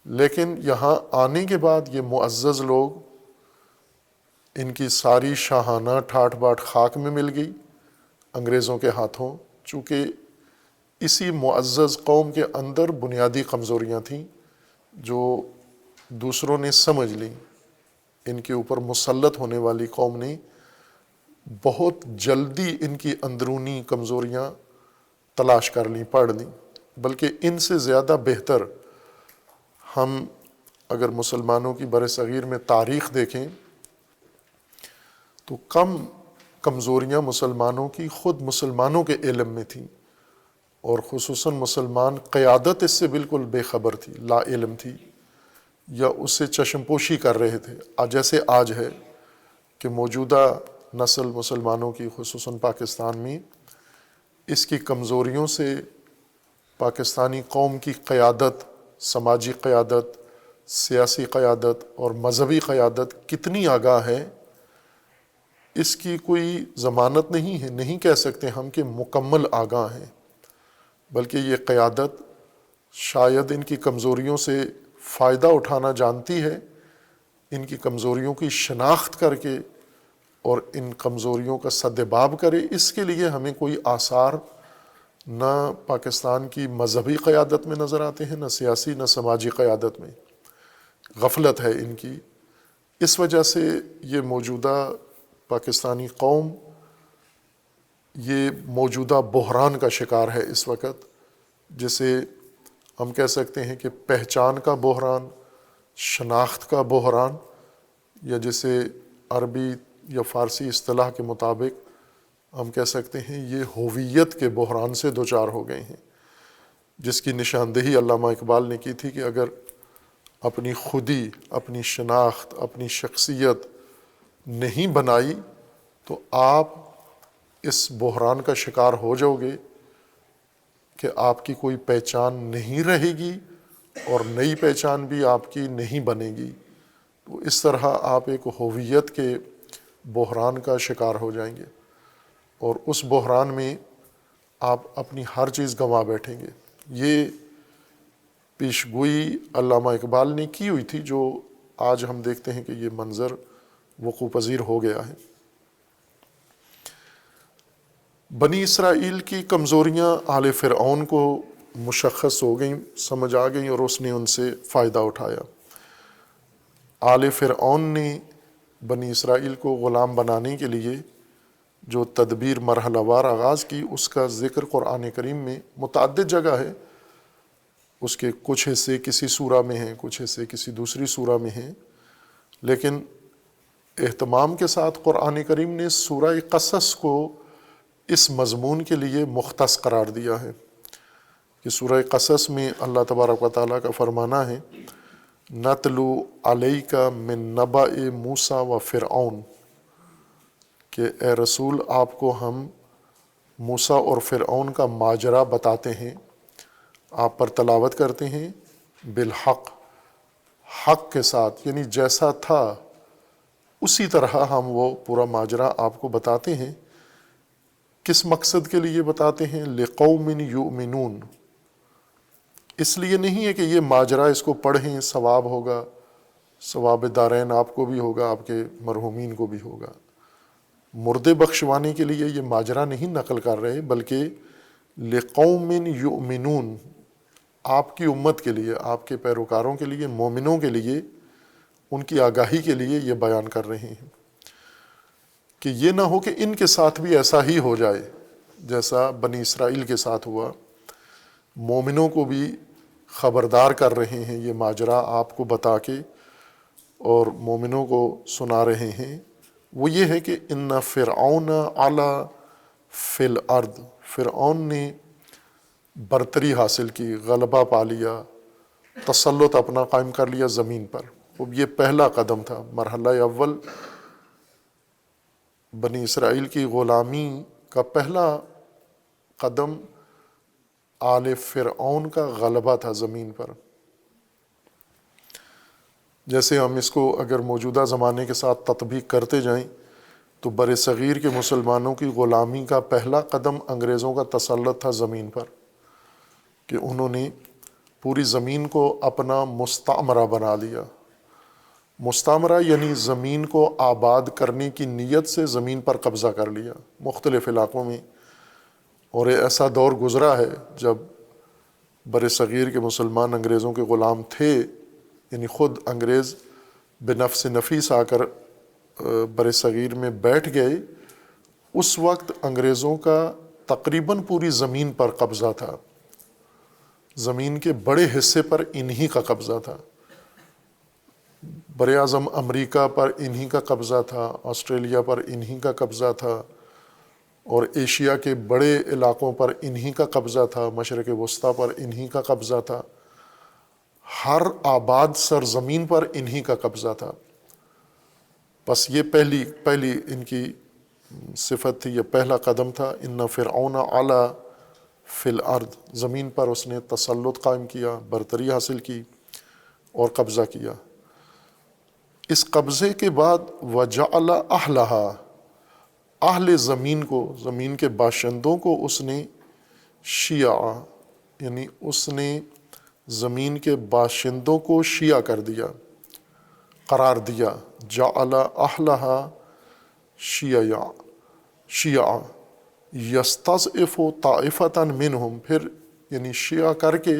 B: لیکن یہاں آنے کے بعد یہ معزز لوگ، ان کی ساری شاہانہ ٹھاٹ باٹ خاک میں مل گئی انگریزوں کے ہاتھوں، چونکہ اسی معزز قوم کے اندر بنیادی کمزوریاں تھیں جو دوسروں نے سمجھ لیں۔ ان کے اوپر مسلط ہونے والی قوم نے بہت جلدی ان کی اندرونی کمزوریاں تلاش کر لیں، پڑھ لیں، بلکہ ان سے زیادہ بہتر ہم اگر مسلمانوں کی بر صغیر میں تاریخ دیکھیں تو کم کمزوریاں مسلمانوں کی خود مسلمانوں کے علم میں تھیں، اور خصوصاً مسلمان قیادت اس سے بالکل بے خبر تھی، لا علم تھی، یا اس سے چشم پوشی کر رہے تھے، جیسے آج ہے کہ موجودہ نسل مسلمانوں کی خصوصاً پاکستان میں اس کی کمزوریوں سے پاکستانی قوم کی قیادت، سماجی قیادت، سیاسی قیادت اور مذہبی قیادت کتنی آگاہ ہے، اس کی کوئی ضمانت نہیں ہے۔ نہیں کہہ سکتے ہم کہ مکمل آگاہ ہیں، بلکہ یہ قیادت شاید ان کی کمزوریوں سے فائدہ اٹھانا جانتی ہے، ان کی کمزوریوں کی شناخت کر کے اور ان کمزوریوں کا سدباب کرے۔ اس کے لیے ہمیں کوئی آثار نہ پاکستان کی مذہبی قیادت میں نظر آتے ہیں، نہ سیاسی، نہ سماجی قیادت میں۔ غفلت ہے ان کی۔ اس وجہ سے یہ موجودہ پاکستانی قوم یہ موجودہ بحران کا شکار ہے اس وقت، جسے ہم کہہ سکتے ہیں کہ پہچان کا بحران، شناخت کا بحران، یا جسے عربی یا فارسی اصطلاح کے مطابق ہم کہہ سکتے ہیں یہ ہوویت کے بحران سے دوچار ہو گئے ہیں، جس کی نشاندہی علامہ اقبال نے کی تھی کہ اگر اپنی خودی، اپنی شناخت، اپنی شخصیت نہیں بنائی تو آپ اس بحران کا شکار ہو جاؤ گے کہ آپ کی کوئی پہچان نہیں رہے گی اور نئی پہچان بھی آپ کی نہیں بنے گی۔ تو اس طرح آپ ایک ہوویت کے بحران کا شکار ہو جائیں گے، اور اس بحران میں آپ اپنی ہر چیز گنوا بیٹھیں گے۔ یہ پیشگوئی علامہ اقبال نے کی ہوئی تھی، جو آج ہم دیکھتے ہیں کہ یہ منظر وقوع پذیر ہو گیا ہے۔ بنی اسرائیل کی کمزوریاں آل فرعون کو مشخص ہو گئیں، سمجھ آ گئیں، اور اس نے ان سے فائدہ اٹھایا۔ آل فرعون نے بنی اسرائیل کو غلام بنانے کے لیے جو تدبیر مرحلہ وار آغاز کی، اس کا ذکر قرآن کریم میں متعدد جگہ ہے۔ اس کے کچھ حصے کسی سورہ میں ہیں، کچھ حصے کسی دوسری سورہ میں ہیں، لیکن اہتمام کے ساتھ قرآن کریم نے سورہ قصص کو اس مضمون کے لیے مختص قرار دیا ہے کہ سورہ قصص میں اللہ تبارک و تعالیٰ کا فرمانا ہے نَتْلُو عَلَيْكَ مِن نَبَأِ مُوسَىٰ و فرعون، کہ اے رسول آپ کو ہم موسیٰ اور فرعون کا ماجرا بتاتے ہیں، آپ پر تلاوت کرتے ہیں، بالحق، حق کے ساتھ، یعنی جیسا تھا اسی طرح ہم وہ پورا ماجرا آپ کو بتاتے ہیں۔ کس مقصد کے لیے بتاتے ہیں؟ لِقَوْمٍ يُؤْمِنُونَ، اس لیے نہیں ہے کہ یہ ماجرا اس کو پڑھیں ثواب ہوگا، ثواب دارین آپ کو بھی ہوگا، آپ کے مرحومین کو بھی ہوگا۔ مردے بخشوانے کے لیے یہ ماجرا نہیں نقل کر رہے، بلکہ لِقَوْمٍ يُؤْمِنُونَ، آپ کی امت کے لیے، آپ کے پیروکاروں کے لیے، مومنوں کے لیے، ان کی آگاہی کے لیے یہ بیان کر رہے ہیں۔ کہ یہ نہ ہو کہ ان کے ساتھ بھی ایسا ہی ہو جائے جیسا بنی اسرائیل کے ساتھ ہوا۔ مومنوں کو بھی خبردار کر رہے ہیں یہ ماجرا آپ کو بتا کے، اور مومنوں کو سنا رہے ہیں، وہ یہ ہے کہ ان فرعون علا فی الارض، فرعون نے برتری حاصل کی، غلبہ پا لیا، تسلط اپنا قائم کر لیا زمین پر۔ اب یہ پہلا قدم تھا، مرحلہ اول بنی اسرائیل کی غلامی کا پہلا قدم آل فرعون کا غلبہ تھا زمین پر۔ جیسے ہم اس کو اگر موجودہ زمانے کے ساتھ تطبیق کرتے جائیں تو بر صغیر کے مسلمانوں کی غلامی کا پہلا قدم انگریزوں کا تسلط تھا زمین پر، کہ انہوں نے پوری زمین کو اپنا مستعمرہ بنا لیا۔ مستعمرہ یعنی زمین کو آباد کرنے کی نیت سے زمین پر قبضہ کر لیا مختلف علاقوں میں۔ اور ایسا دور گزرا ہے جب بر صغیر کے مسلمان انگریزوں کے غلام تھے، یعنی خود انگریز بنفس نفیس آ کر بر صغیر میں بیٹھ گئے، اس وقت انگریزوں کا تقریباً پوری زمین پر قبضہ تھا، زمین کے بڑے حصے پر انہی کا قبضہ تھا۔ بر اعظم امریکہ پر انہی کا قبضہ تھا، آسٹریلیا پر انہی کا قبضہ تھا، اور ایشیا کے بڑے علاقوں پر انہی کا قبضہ تھا، مشرق وسطیٰ پر انہی کا قبضہ تھا، ہر آباد سرزمین پر انہی کا قبضہ تھا۔ بس یہ پہلی ان کی صفت تھی، یہ پہلا قدم تھا، ان فرعون علا فی الارض، زمین پر اس نے تسلط قائم کیا، برتری حاصل کی اور قبضہ کیا۔ اس قبضے کے بعد وجعل اہلہا، اہل زمین کو، زمین کے باشندوں کو اس نے شیعہ، یعنی اس نے زمین کے باشندوں کو شیعہ کر دیا، قرار دیا۔ جعل اہلہا شیعہ یستضعف طائفۃ منہم، پھر یعنی شیعہ کر کے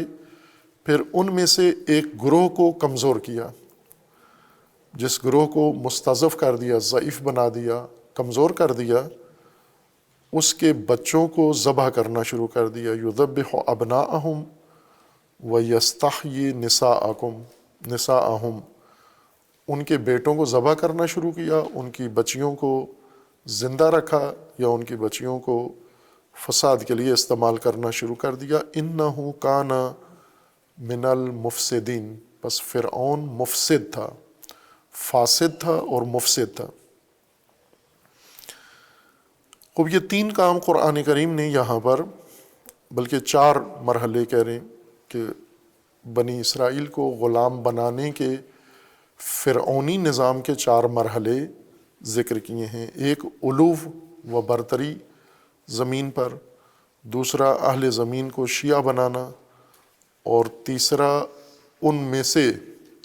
B: پھر ان میں سے ایک گروہ کو کمزور کیا، جس گروہ کو مستضعف کر دیا، ضعیف بنا دیا، کمزور کر دیا، اس کے بچوں کو ذبح کرنا شروع کر دیا۔ یذبح ابناءہم ویستحیی نساءہم، ان کے بیٹوں کو ذبح کرنا شروع کیا، ان کی بچیوں کو زندہ رکھا یا ان کی بچیوں کو فساد کے لیے استعمال کرنا شروع کر دیا۔ انہ کان من المفسدین، پس فرعون مفسد تھا، فاسد تھا اور مفسد تھا۔ اب یہ تین کام قرآن کریم نے یہاں پر، بلکہ 4 مرحلے کہہ رہے ہیں کہ بنی اسرائیل کو غلام بنانے کے فرعونی نظام کے 4 مرحلے ذکر کیے ہیں۔ ایک علو و برتری زمین پر، دوسرا اہل زمین کو شیعہ بنانا، اور تیسرا ان میں سے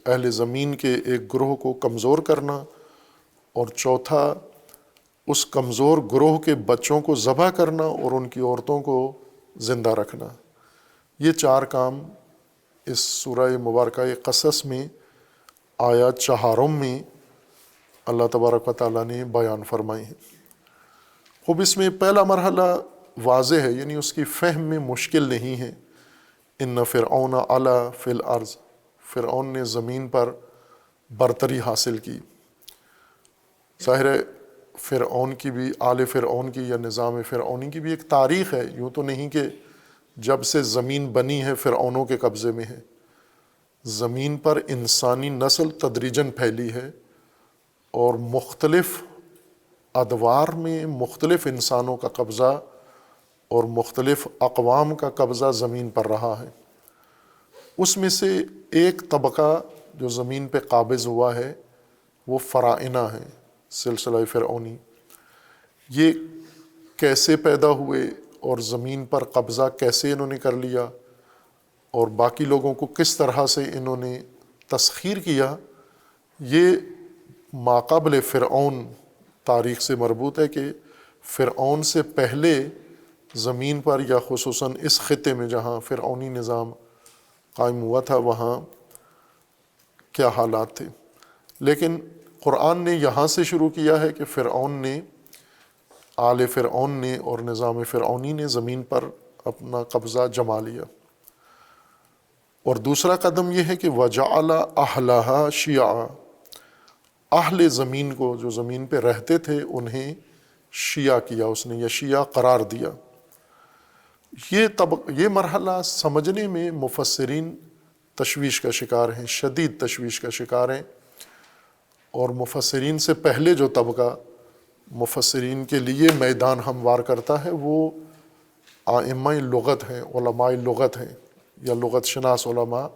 B: اہل زمین کے ایک گروہ کو کمزور کرنا، اور چوتھا اس کمزور گروہ کے بچوں کو ذبح کرنا اور ان کی عورتوں کو زندہ رکھنا۔ یہ 4 کام اس سورہ مبارکہ قصص میں آیات 4 میں اللہ تبارک و تعالیٰ نے بیان فرمائے ہیں۔ خوب اس میں پہلا مرحلہ واضح ہے، یعنی اس کی فہم میں مشکل نہیں ہے۔ ان فرعون علا فی الارض، فرعون نے زمین پر برتری حاصل کی۔ ظاہر ہے فرعون کی بھی، آل فرعون کی یا نظام فرعونی کی بھی ایک تاریخ ہے، یوں تو نہیں کہ جب سے زمین بنی ہے فرعونوں کے قبضے میں ہے۔ زمین پر انسانی نسل تدریجاً پھیلی ہے، اور مختلف ادوار میں مختلف انسانوں کا قبضہ اور مختلف اقوام کا قبضہ زمین پر رہا ہے۔ اس میں سے ایک طبقہ جو زمین پہ قابض ہوا ہے وہ فراعنہ ہیں، سلسلہ فرعونی۔ یہ کیسے پیدا ہوئے اور زمین پر قبضہ کیسے انہوں نے کر لیا، اور باقی لوگوں کو کس طرح سے انہوں نے تسخیر کیا، یہ ماقبل فرعون تاریخ سے مربوط ہے، کہ فرعون سے پہلے زمین پر یا خصوصاً اس خطے میں جہاں فرعونی نظام قائم ہوا تھا وہاں کیا حالات تھے۔ لیکن قرآن نے یہاں سے شروع کیا ہے کہ فرعون نے آل فرعون نے اور نظام فرعونی نے زمین پر اپنا قبضہ جما لیا۔ اور دوسرا قدم یہ ہے کہ وجعل اہلہا شیعا، اہل زمین کو جو زمین پہ رہتے تھے انہیں شیعہ کیا اس نے، یا شیعہ قرار دیا۔ یہ مرحلہ سمجھنے میں مفسرین تشویش کا شکار ہیں، شدید تشویش کا شکار ہیں، اور مفسرین سے پہلے جو طبقہ مفسرین کے لیے میدان ہموار کرتا ہے وہ ائمہ لغت ہیں، علماء لغت ہیں یا لغت شناس علماء،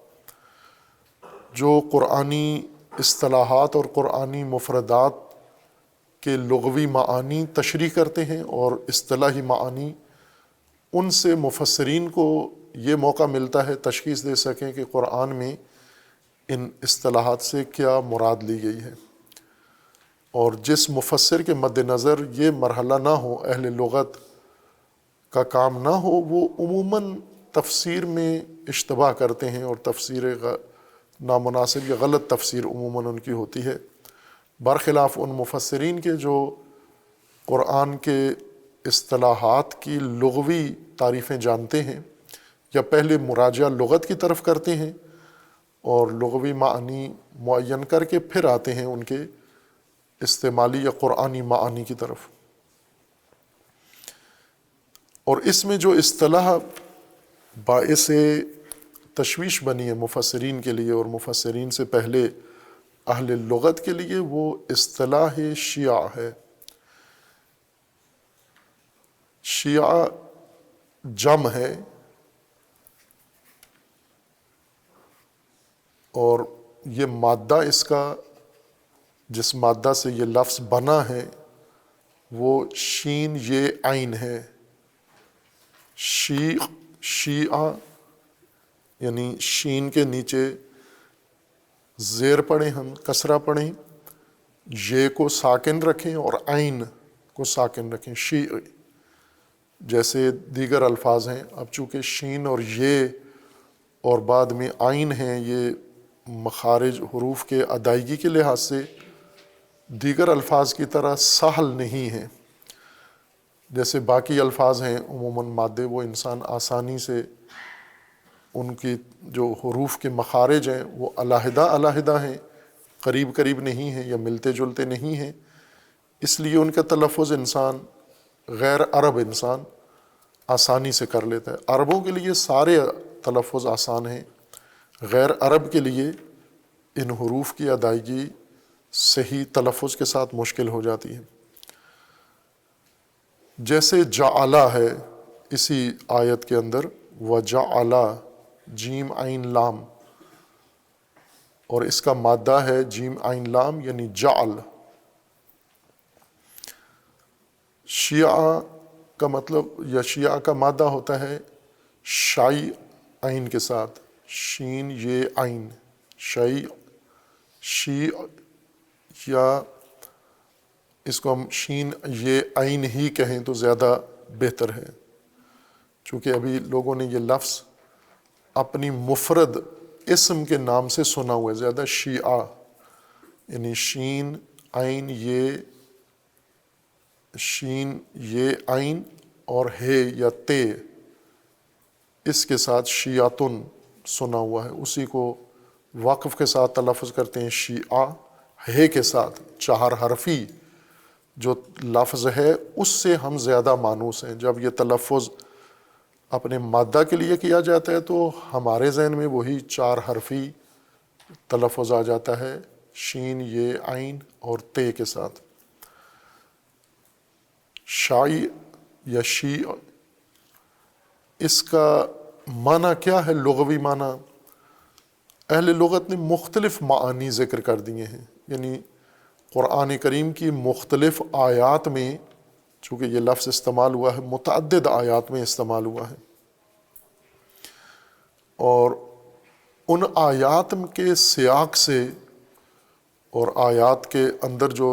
B: جو قرآنی اصطلاحات اور قرآنی مفردات کے لغوی معانی تشریح کرتے ہیں، اور اصطلاحی معانی ان سے مفسرین کو یہ موقع ملتا ہے تشخیص دے سکیں کہ قرآن میں ان اصطلاحات سے کیا مراد لی گئی ہے۔ اور جس مفسر کے مد نظر یہ مرحلہ نہ ہو، اہل لغت کا کام نہ ہو، وہ عموماً تفسیر میں اشتباہ کرتے ہیں، اور تفسیر نامناسب یا غلط تفسیر عموماً ان کی ہوتی ہے، برخلاف ان مفسرین کے جو قرآن کے اصطلاحات کی لغوی تعریفیں جانتے ہیں، یا پہلے مراجعہ لغت کی طرف کرتے ہیں اور لغوی معنی معین کر کے پھر آتے ہیں ان کے استعمالی یا قرآنی معانی کی طرف۔ اور اس میں جو اصطلاح باعث تشویش بنی ہے مفسرین کے لیے اور مفسرین سے پہلے اہل لغت کے لیے، وہ اصطلاح شیعہ ہے۔ شیعہ جمع ہے، اور یہ مادہ اس کا جس مادہ سے یہ لفظ بنا ہے وہ شین یہ عین ہے۔ شیعہ یعنی شین کے نیچے زیر پڑھیں، ہم کسرہ پڑھیں، یہ کو ساکن رکھیں اور عین کو ساکن رکھیں، شیع، جیسے دیگر الفاظ ہیں۔ اب چونکہ شین اور یہ اور بعد میں عین ہیں، یہ مخارج حروف کے ادائیگی کے لحاظ سے دیگر الفاظ کی طرح سہل نہیں ہیں، جیسے باقی الفاظ ہیں عموماً مادے، وہ انسان آسانی سے ان کی جو حروف کے مخارج ہیں وہ علیحدہ علیحدہ ہیں، قریب قریب نہیں ہیں یا ملتے جلتے نہیں ہیں، اس لیے ان کا تلفظ انسان غیر عرب انسان آسانی سے کر لیتا ہے۔ عربوں کے لیے سارے تلفظ آسان ہیں، غیر عرب کے لیے ان حروف کی ادائیگی صحیح تلفظ کے ساتھ مشکل ہو جاتی ہے۔ جیسے جعلہ ہے اسی آیت کے اندر، وجعلہ جیم عین لام، اور اس کا مادہ ہے جیم عین لام یعنی جعل۔ شیعہ کا مطلب یا شیعہ کا مادہ ہوتا ہے شائی عین کے ساتھ، شین یہ عین، شائی شی، یا اس کو ہم شین یہ عین ہی کہیں تو زیادہ بہتر ہے، چونکہ ابھی لوگوں نے یہ لفظ اپنی مفرد اسم کے نام سے سنا ہوا ہے زیادہ، شیعہ یعنی شین عین یہ، شین یہ عین اور ہے یا تے اس کے ساتھ شیعتن سنا ہوا ہے، اسی کو وقف کے ساتھ تلفظ کرتے ہیں شیعہ، ہے کے ساتھ چہار حرفی جو لفظ ہے اس سے ہم زیادہ مانوس ہیں۔ جب یہ تلفظ اپنے مادہ کے لیے کیا جاتا ہے تو ہمارے ذہن میں وہی چار حرفی تلفظ آ جاتا ہے، شین یہ عین اور تے کے ساتھ۔ شائی یا شیع، اس کا معنی کیا ہے لغوی معنی؟ اہل لغت نے مختلف معانی ذکر کر دیے ہیں، یعنی قرآن کریم کی مختلف آیات میں چونکہ یہ لفظ استعمال ہوا ہے، متعدد آیات میں استعمال ہوا ہے، اور ان آیات کے سیاق سے اور آیات کے اندر جو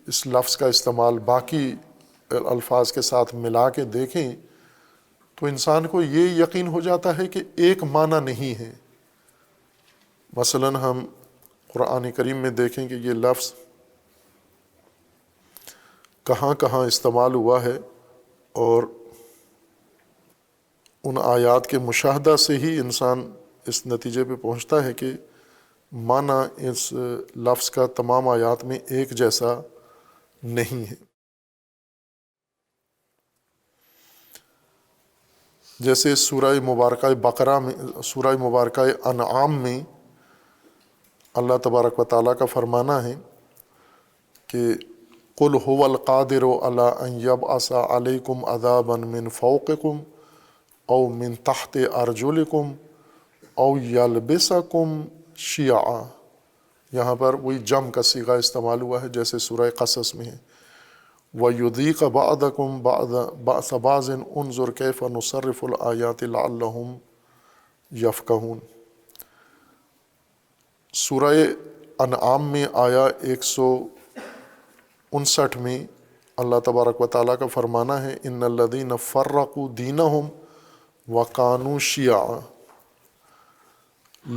B: اس لفظ کا استعمال باقی الفاظ کے ساتھ ملا کے دیکھیں تو انسان کو یہ یقین ہو جاتا ہے کہ ایک معنی نہیں ہے۔ مثلاً ہم قرآن کریم میں دیکھیں کہ یہ لفظ کہاں کہاں استعمال ہوا ہے، اور ان آیات کے مشاہدہ سے ہی انسان اس نتیجے پہ پہنچتا ہے کہ معنی اس لفظ کا تمام آیات میں ایک جیسا نہیں ہے۔ جیسے سورہ مبارکہ بقرہ میں، سورہ مبارکہ انعام میں اللہ تبارک و تعالیٰ کا فرمانا ہے کہ قُلْ هُوَ الْقَادِرُ عَلَىٰ أَن يَبْعَثَ عَلَيْكُمْ عَذَابًا مِّن فَوْقِكُمْ أَوْ مِن تَحْتِ أَرْجُلِكُمْ أَوْ يَلْبِسَكُمْ شِيَعًا۔ یہاں پر وہی جمع کا صیغہ استعمال ہوا ہے جیسے سورہ قصص میں ہے، وَيُذِيقَ بَعْضَكُمْ بَأْسَ بَعْضٍ انظُرْ كَيْفَ نُصَرِّفُ الْآيَاتِ لَعَلَّهُمْ يَفْقَهُونَ۔ سورہ انعام میں آیا 159 میں اللہ تبارک و تعالیٰ کا فرمانا ہے ان الذین فرقوا دینہم وکانوا شیعا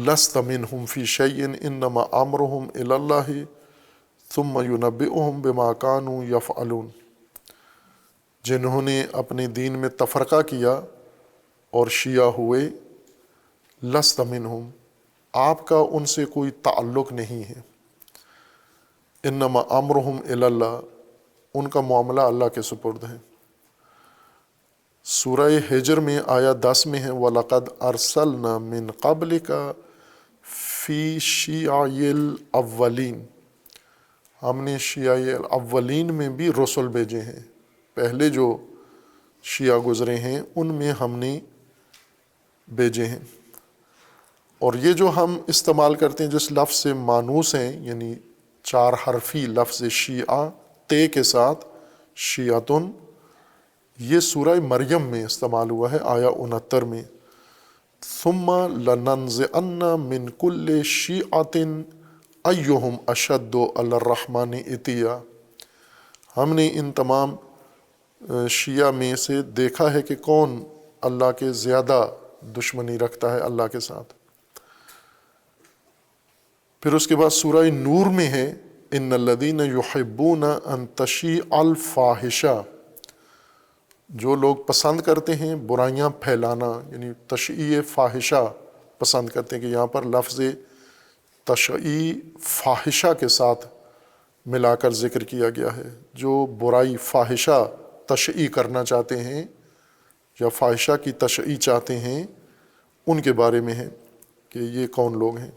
B: لست منہم فی شیء انما امرہم الی اللہ ثم ینبئہم بما کانوا یفعلون۔ جنہوں نے اپنے دین میں تفرقہ کیا اور شیعہ ہوئے، لست منہم، آپ کا ان سے کوئی تعلق نہیں ہے، انما امرہم الی اللہ، ان کا معاملہ اللہ کے سپرد ہے۔ سورہ ہجر میں آیا 10 میں ہے وَلَقَدْ أَرْسَلْنَا مِن قَبْلِكَ فِي شِيَعِ الْأَوَّلِينَ، ہم نے شیعہ الاولین میں بھی رسل بھیجے ہیں، پہلے جو شیعہ گزرے ہیں ان میں ہم نے بھیجے ہیں۔ اور یہ جو ہم استعمال کرتے ہیں جس لفظ سے مانوس ہیں، یعنی 4 حرفی لفظ شیعہ تے کے ساتھ شیعتن، یہ سورہ مریم میں استعمال ہوا ہے آیا 69 میں، ثم لننزعن من کل شیعۃ ایہم اشد علی الرحمن عتیا، ہم نے ان تمام شیعہ میں سے دیکھا ہے کہ کون اللہ کے زیادہ دشمنی رکھتا ہے اللہ کے ساتھ۔ پھر اس کے بعد سورہ نور میں ہے ان الذین یحبون ان تشیع الفاحشہ، جو لوگ پسند کرتے ہیں برائیاں پھیلانا، یعنی تشیع فاحشہ پسند کرتے ہیں، کہ یہاں پر لفظ تشیع فاحشہ کے ساتھ ملا کر ذکر کیا گیا ہے۔ جو برائی فاحشہ تشیع کرنا چاہتے ہیں یا فاحشہ کی تشیع چاہتے ہیں، ان کے بارے میں ہے کہ یہ کون لوگ ہیں۔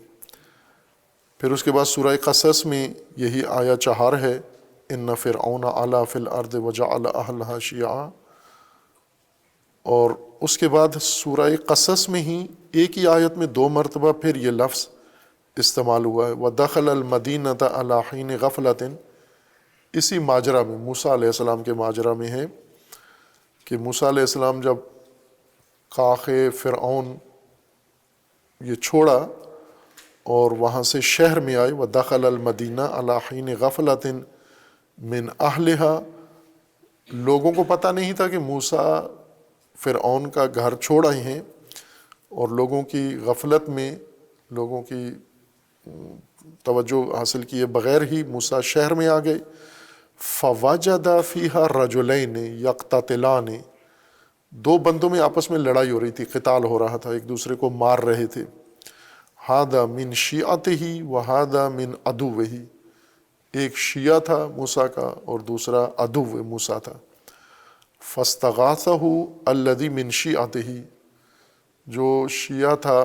B: پھر اس کے بعد سورہ قصص میں یہی آیا 4 ہے ان فرعون علا فی الارض وجعل اہلہا شیعا، اور اس کے بعد سورہ قصص میں ہی ایک ہی آیت میں 2 مرتبہ پھر یہ لفظ استعمال ہوا ہے وَدَخَلَ الْمَدِينَةَ عَلَىٰ حِينِ غَفْلَةٍ، اسی ماجرا میں موسیٰ علیہ السلام کے ماجرا میں ہے کہ موسیٰ علیہ السلام جب کاخ فرعون یہ چھوڑا اور وہاں سے شہر میں آئے، وَدَخَلَ الْمَدِينَةَ عَلَىٰ حِينِ غَفْلَةٍ مِّنْ أَهْلِهَا، لوگوں کو پتہ نہیں تھا کہ موسیٰ فرعون کا گھر چھوڑ آئے ہیں، اور لوگوں کی غفلت میں، لوگوں کی توجہ حاصل کیے بغیر ہی موسیٰ شہر میں آ گئے۔ فَوَجَدَ فِيهَا رَجُلَيْنِ يَقْتَتِلَانِ، 2 بندوں میں آپس میں لڑائی ہو رہی تھی، قتال ہو رہا تھا، ایک دوسرے کو مار رہے تھے۔ هَذَا مِن شِيعَتِهِ وَهَذَا مِن عَدُوِّهِ، ایک شیعہ تھا موسیٰ کا اور دوسرا عدو موسیٰ تھا۔ فَاسْتَغَاثَهُ الَّذِي مِن شِيعَتِهِ، جو شیعہ تھا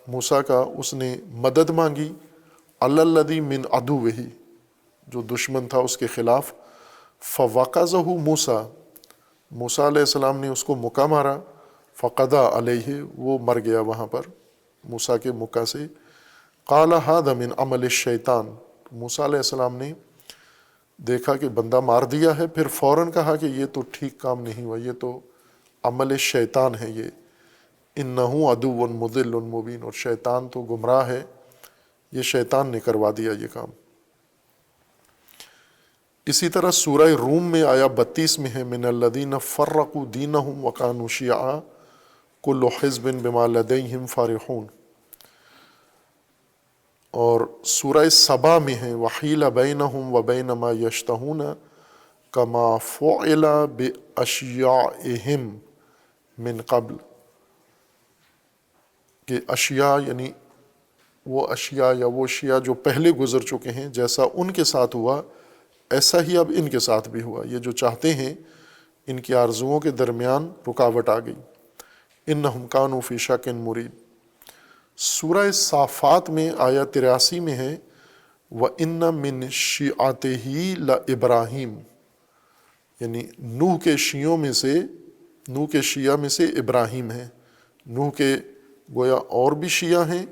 B: موسیٰ کا اس نے مدد مانگی، عَلَى الَّذِي مِن عَدُوِّهِ، جو دشمن تھا اس کے خلاف۔ فَوَقَظَهُ مُوسَىٰ، موسیٰ علیہ السلام نے اس کو مکہ مارا، فَقَضَىٰ عَلَيْهِ، وہ مر گیا وہاں پر موسیٰ کے مکہ سے۔ قَالَ هَذَا مِنْ عَمَلِ الشَّيْطَانِ، موسیٰ علیہ السلام نے دیکھا کہ بندہ مار دیا ہے، پھر فوراً کہا کہ یہ تو ٹھیک کام نہیں ہوا، یہ تو عمل شیطان ہے، یہ اِنَّهُ عَدُوٌّ مُضِلٌّ مُبِينٌ، اور شیطان تو گمراہ ہے، یہ شیطان نے کروا دیا یہ کام۔ اسی طرح سورہ روم میں آیا 32 میں ہے مِنَ الَّذِينَ فَرَّقُوا دِينَهُمْ وَكَانُوا شِيَعًا كُلُّ حِزْبٍ بِمَا لَدَيْهِمْ فَرِحُونَ۔ اور سورہ سبا میں ہے وَحِيلَ بَيْنَهُمْ وَبَيْنَ مَا يَشْتَهُونَ کما فعل باشیاءہم من قبل، کہ اشیاء یعنی وہ اشیاء یا وہ شیعہ جو پہلے گزر چکے ہیں، جیسا ان کے ساتھ ہوا ایسا ہی اب ان کے ساتھ بھی ہوا۔ یہ جو چاہتے ہیں ان کی آرزوؤں کے درمیان رکاوٹ آ گئی۔ انہم کانوا فی شک مریب۔ سورہ صافات میں آیت 83 میں ہے وَإِنَّ مِن شِیعَتِهِ لَإِبْرَاہِیم، یعنی نوح کے شیعوں میں سے، نوح کے شیعہ میں سے ابراہیم ہیں۔ نوح کے گویا اور بھی شیعہ ہیں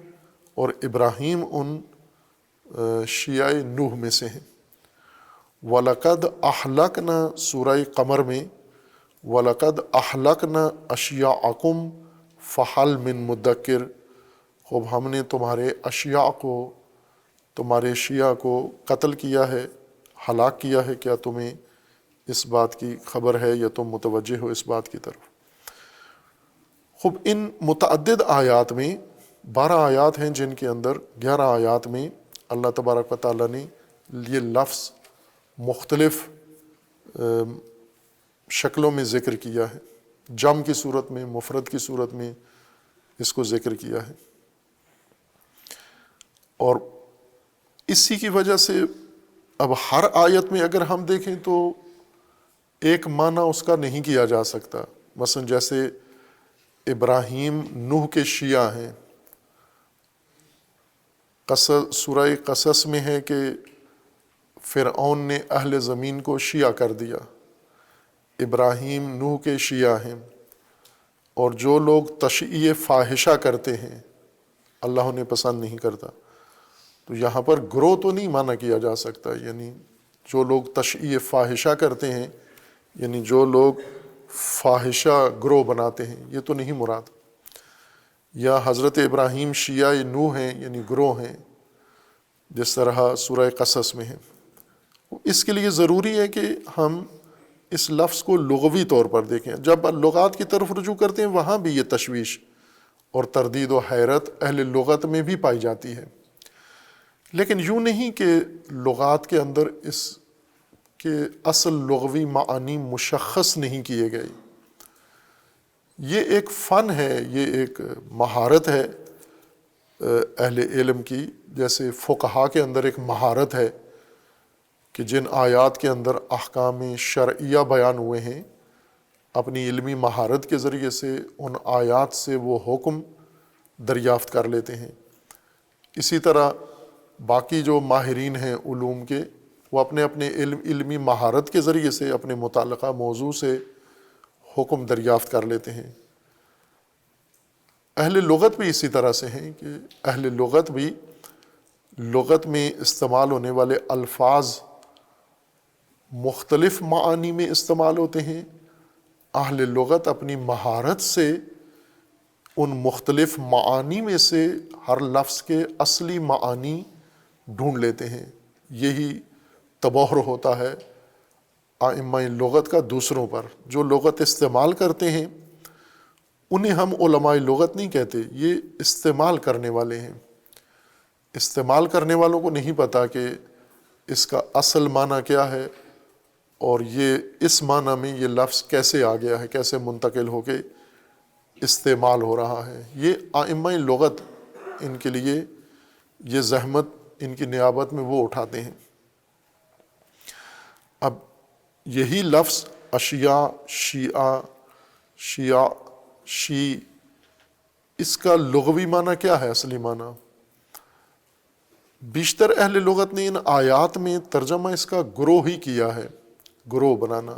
B: اور ابراہیم ان شیعہ نوح میں سے ہیں۔ وَلَقَدْ أَحْلَقْنَا سورہ قمر میں وَلَقَدْ أَحْلَقْنَا أَشْيَاعَكُمْ فَهَلْ مِن مُدَّكِرٍ، خوب ہم نے تمہارے اشیاء کو، تمہارے شیعہ کو قتل کیا ہے، ہلاک کیا ہے، کیا تمہیں اس بات کی خبر ہے یا تم متوجہ ہو اس بات کی طرف۔ خوب ان متعدد آیات میں 12 آیات ہیں جن کے اندر 11 آیات میں اللہ تبارک و تعالیٰ نے یہ لفظ مختلف شکلوں میں ذکر کیا ہے، جمع کی صورت میں، مفرد کی صورت میں اس کو ذکر کیا ہے۔ اور اسی کی وجہ سے اب ہر آیت میں اگر ہم دیکھیں تو ایک معنی اس کا نہیں کیا جا سکتا۔ مثلا جیسے ابراہیم نوح کے شیعہ ہیں، سورہ قصص میں ہے کہ فرعون نے اہل زمین کو شیعہ کر دیا۔ ابراہیم نوح کے شیعہ ہیں، اور جو لوگ تشییع فاحشہ کرتے ہیں اللہ انہیں پسند نہیں کرتا۔ تو یہاں پر گروہ تو نہیں معنی کیا جا سکتا، یعنی جو لوگ تشییع فاحشہ کرتے ہیں، یعنی جو لوگ فاحشہ گروہ بناتے ہیں، یہ تو نہیں مراد۔ یا حضرت ابراہیم شیعہ نوح ہیں یعنی گروہ ہیں، جس طرح سورہ قصص میں ہے۔ اس کے لیے ضروری ہے کہ ہم اس لفظ کو لغوی طور پر دیکھیں۔ جب لغات کی طرف رجوع کرتے ہیں وہاں بھی یہ تشویش اور تردید و حیرت اہل لغت میں بھی پائی جاتی ہے، لیکن یوں نہیں کہ لغات کے اندر اس کے اصل لغوی معانی مشخص نہیں کیے گئے۔ یہ ایک فن ہے، یہ ایک مہارت ہے اہل علم کی، جیسے فقہا کے اندر ایک مہارت ہے کہ جن آیات کے اندر احکام شرعیہ بیان ہوئے ہیں، اپنی علمی مہارت کے ذریعے سے ان آیات سے وہ حکم دریافت کر لیتے ہیں۔ اسی طرح باقی جو ماہرین ہیں علوم کے، وہ اپنے اپنے علمی مہارت کے ذریعے سے اپنے متعلقہ موضوع سے حکم دریافت کر لیتے ہیں۔ اہل لغت بھی اسی طرح سے ہیں کہ اہل لغت بھی لغت میں استعمال ہونے والے الفاظ مختلف معانی میں استعمال ہوتے ہیں۔ اہل لغت اپنی مہارت سے ان مختلف معانی میں سے ہر لفظ کے اصلی معانی ڈھونڈ لیتے ہیں۔ یہی تبحر ہوتا ہے ائمہ لغت کا دوسروں پر۔ جو لغت استعمال کرتے ہیں انہیں ہم علماء لغت نہیں کہتے، یہ استعمال کرنے والے ہیں۔ استعمال کرنے والوں کو نہیں پتہ کہ اس کا اصل معنی کیا ہے اور یہ اس معنی میں یہ لفظ کیسے آ گیا ہے، کیسے منتقل ہو کے استعمال ہو رہا ہے۔ یہ ائمہ لغت، ان کے لیے یہ زحمت ان کی نیابت میں وہ اٹھاتے ہیں۔ اب یہی لفظ اشیاء، شیعہ، شیع، اس کا لغوی معنی کیا ہے، اصلی معنی؟ بیشتر اہل لغت نے ان آیات میں ترجمہ اس کا گروہ ہی کیا ہے، گروہ بنانا،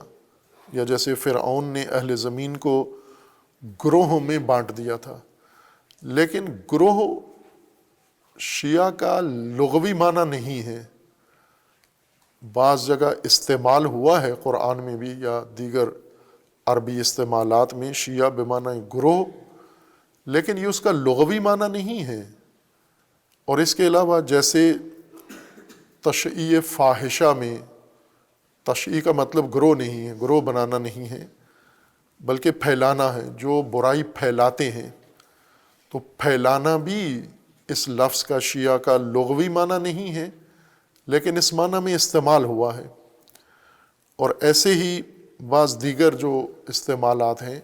B: یا جیسے فرعون نے اہل زمین کو گروہوں میں بانٹ دیا تھا۔ لیکن گروہ شیعہ کا لغوی معنی نہیں ہے۔ بعض جگہ استعمال ہوا ہے قرآن میں بھی یا دیگر عربی استعمالات میں شیعہ بمعنی گروہ، لیکن یہ اس کا لغوی معنی نہیں ہے۔ اور اس کے علاوہ جیسے تشییع فاحشہ میں، تشییع کا مطلب گروہ نہیں ہے، گروہ بنانا نہیں ہے، بلکہ پھیلانا ہے، جو برائی پھیلاتے ہیں، تو پھیلانا بھی اس لفظ کا شیعہ کا لغوی معنی نہیں ہے، لیکن اس معنی میں استعمال ہوا ہے۔ اور ایسے ہی بعض دیگر جو استعمالات ہیں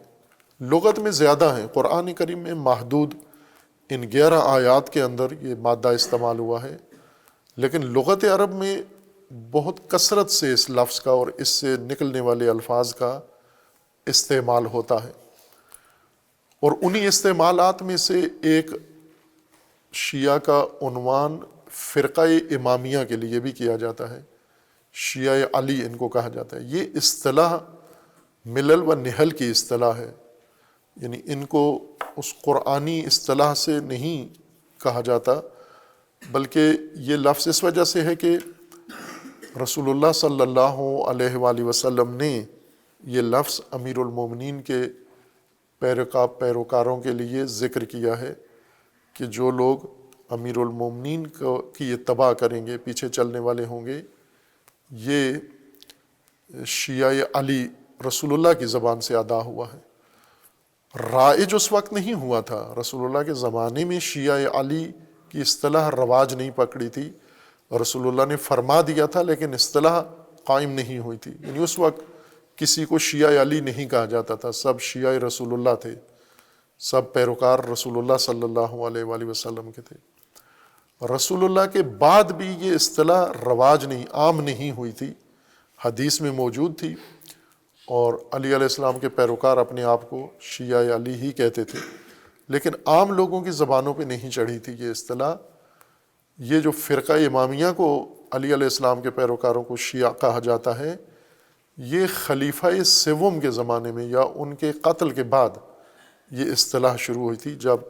B: لغت میں زیادہ ہیں. قرآن کریم میں محدود ان 11 آیات کے اندر یہ مادہ استعمال ہوا ہے، لیکن لغت عرب میں بہت کثرت سے اس لفظ کا اور اس سے نکلنے والے الفاظ کا استعمال ہوتا ہے. اور انہی استعمالات میں سے ایک شیعہ کا عنوان فرقہ امامیہ کے لیے بھی کیا جاتا ہے. شیعہ علی ان کو کہا جاتا ہے. یہ اصطلاح ملل و نحل کی اصطلاح ہے، یعنی ان کو اس قرآنی اصطلاح سے نہیں کہا جاتا، بلکہ یہ لفظ اس وجہ سے ہے کہ رسول اللہ صلی اللہ علیہ وآلہ وسلم نے یہ لفظ امیر المومنین کے پیروکاروں کے لیے ذکر کیا ہے کہ جو لوگ امیر المومنین کی اتباع کریں گے، پیچھے چلنے والے ہوں گے، یہ شیعہ علی رسول اللہ کی زبان سے ادا ہوا ہے. رائج اس وقت نہیں ہوا تھا، رسول اللہ کے زمانے میں شیعہ علی کی اصطلاح رواج نہیں پکڑی تھی. رسول اللہ نے فرما دیا تھا لیکن اصطلاح قائم نہیں ہوئی تھی. یعنی اس وقت کسی کو شیعہ علی نہیں کہا جاتا تھا، سب شیعہ رسول اللہ تھے، سب پیروکار رسول اللہ صلی اللہ علیہ وآلہ وسلم کے تھے. رسول اللہ کے بعد بھی یہ اصطلاح رواج نہیں، عام نہیں ہوئی تھی، حدیث میں موجود تھی، اور علی علیہ السلام کے پیروکار اپنے آپ کو شیعہ علی ہی کہتے تھے، لیکن عام لوگوں کی زبانوں پہ نہیں چڑھی تھی یہ اصطلاح. یہ جو فرقہ امامیہ کو علی علیہ السلام کے پیروکاروں کو شیعہ کہا جاتا ہے، یہ خلیفہ سوم کے زمانے میں یا ان کے قتل کے بعد یہ اصطلاح شروع ہوئی تھی، جب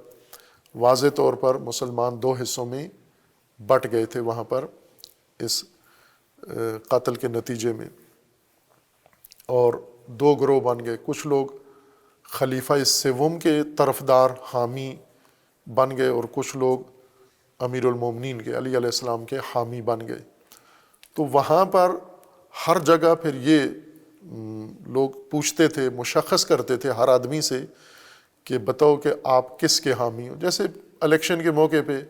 B: واضح طور پر مسلمان دو حصوں میں بٹ گئے تھے وہاں پر اس قتل کے نتیجے میں، اور دو گروہ بن گئے. کچھ لوگ خلیفہ سوم کے طرفدار حامی بن گئے اور کچھ لوگ امیر المومنین کے علی علیہ السلام کے حامی بن گئے. تو وہاں پر ہر جگہ پھر یہ لوگ پوچھتے تھے، مشخص کرتے تھے ہر آدمی سے کہ بتاؤ کہ آپ کس کے حامی ہو. جیسے الیکشن کے موقع پہ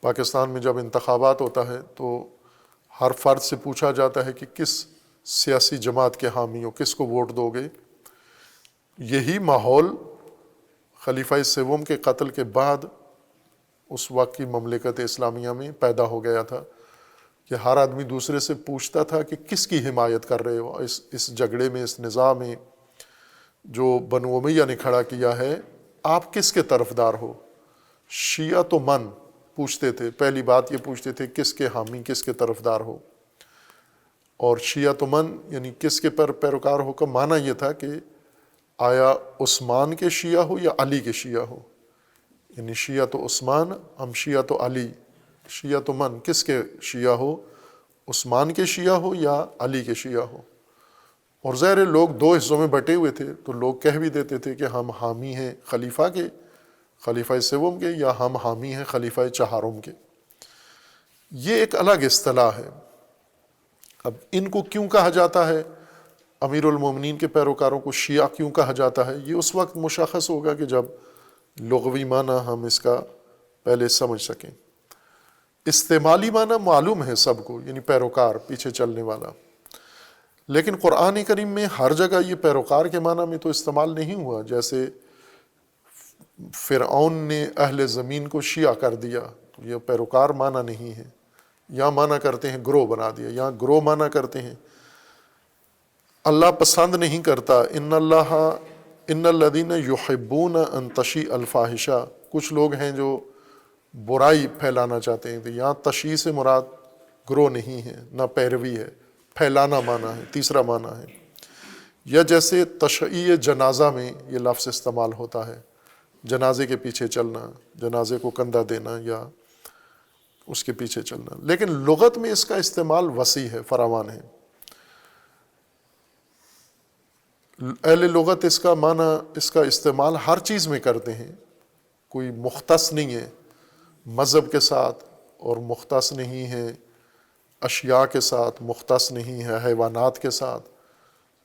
B: پاکستان میں جب انتخابات ہوتا ہے تو ہر فرد سے پوچھا جاتا ہے کہ کس سیاسی جماعت کے حامی ہو، کس کو ووٹ دو گے. یہی ماحول خلیفہ سوم کے قتل کے بعد اس وقت کی مملکت اسلامیہ میں پیدا ہو گیا تھا کہ ہر آدمی دوسرے سے پوچھتا تھا کہ کس کی حمایت کر رہے ہو اس جھگڑے میں، اس نزاع میں جو بنو امیہ نے کھڑا کیا ہے، آپ کس کے طرفدار ہو. شیعہ تو من پوچھتے تھے، پہلی بات یہ پوچھتے تھے کس کے حامی، کس کے طرفدار ہو. اور شیعہ تو من یعنی کس کے پیروکار ہو کا معنی یہ تھا کہ آیا عثمان کے شیعہ ہو یا علی کے شیعہ ہو. یعنی شیعہ تو عثمان، ہم شیعہ تو علی. شیعہ تو من کس کے شیعہ ہو، عثمان کے شیعہ ہو یا علی کے شیعہ ہو. اور ظاہر لوگ دو حصوں میں بٹے ہوئے تھے تو لوگ کہہ بھی دیتے تھے کہ ہم حامی ہیں خلیفہ کے، خلیفہ سوم کے، یا ہم حامی ہیں خلیفہ چہارم کے. یہ ایک الگ اصطلاح ہے. اب ان کو کیوں کہا جاتا ہے، امیر المومنین کے پیروکاروں کو شیعہ کیوں کہا جاتا ہے، یہ اس وقت مشخص ہوگا کہ جب لغوی معنی ہم اس کا پہلے سمجھ سکیں. استعمالی معنی معلوم ہے سب کو، یعنی پیروکار، پیچھے چلنے والا. لیکن قرآن کریم میں ہر جگہ یہ پیروکار کے معنی میں تو استعمال نہیں ہوا. جیسے فرعون نے اہل زمین کو شیعہ کر دیا، تو یہ پیروکار معنی نہیں ہے. یہاں معنی کرتے ہیں گروہ بنا دیا، یہاں گروہ معنی کرتے ہیں اللہ پسند نہیں کرتا. ان الذین یحبون ان تشیع الفاحشہ، کچھ لوگ ہیں جو برائی پھیلانا چاہتے ہیں. تو یہاں تشیع سے مراد گروہ نہیں ہے، نہ پیروی ہے، پھیلانا معنی ہے، تیسرا معنی ہے. یا جیسے تشییع جنازہ میں یہ لفظ استعمال ہوتا ہے، جنازے کے پیچھے چلنا، جنازے کو کندھا دینا یا اس کے پیچھے چلنا. لیکن لغت میں اس کا استعمال وسیع ہے، فراوان ہے. اہل لغت اس کا معنی، اس کا استعمال ہر چیز میں کرتے ہیں، کوئی مختص نہیں ہے مذہب کے ساتھ اور مختص نہیں ہے اشیاء کے ساتھ، مختص نہیں ہے حیوانات کے ساتھ،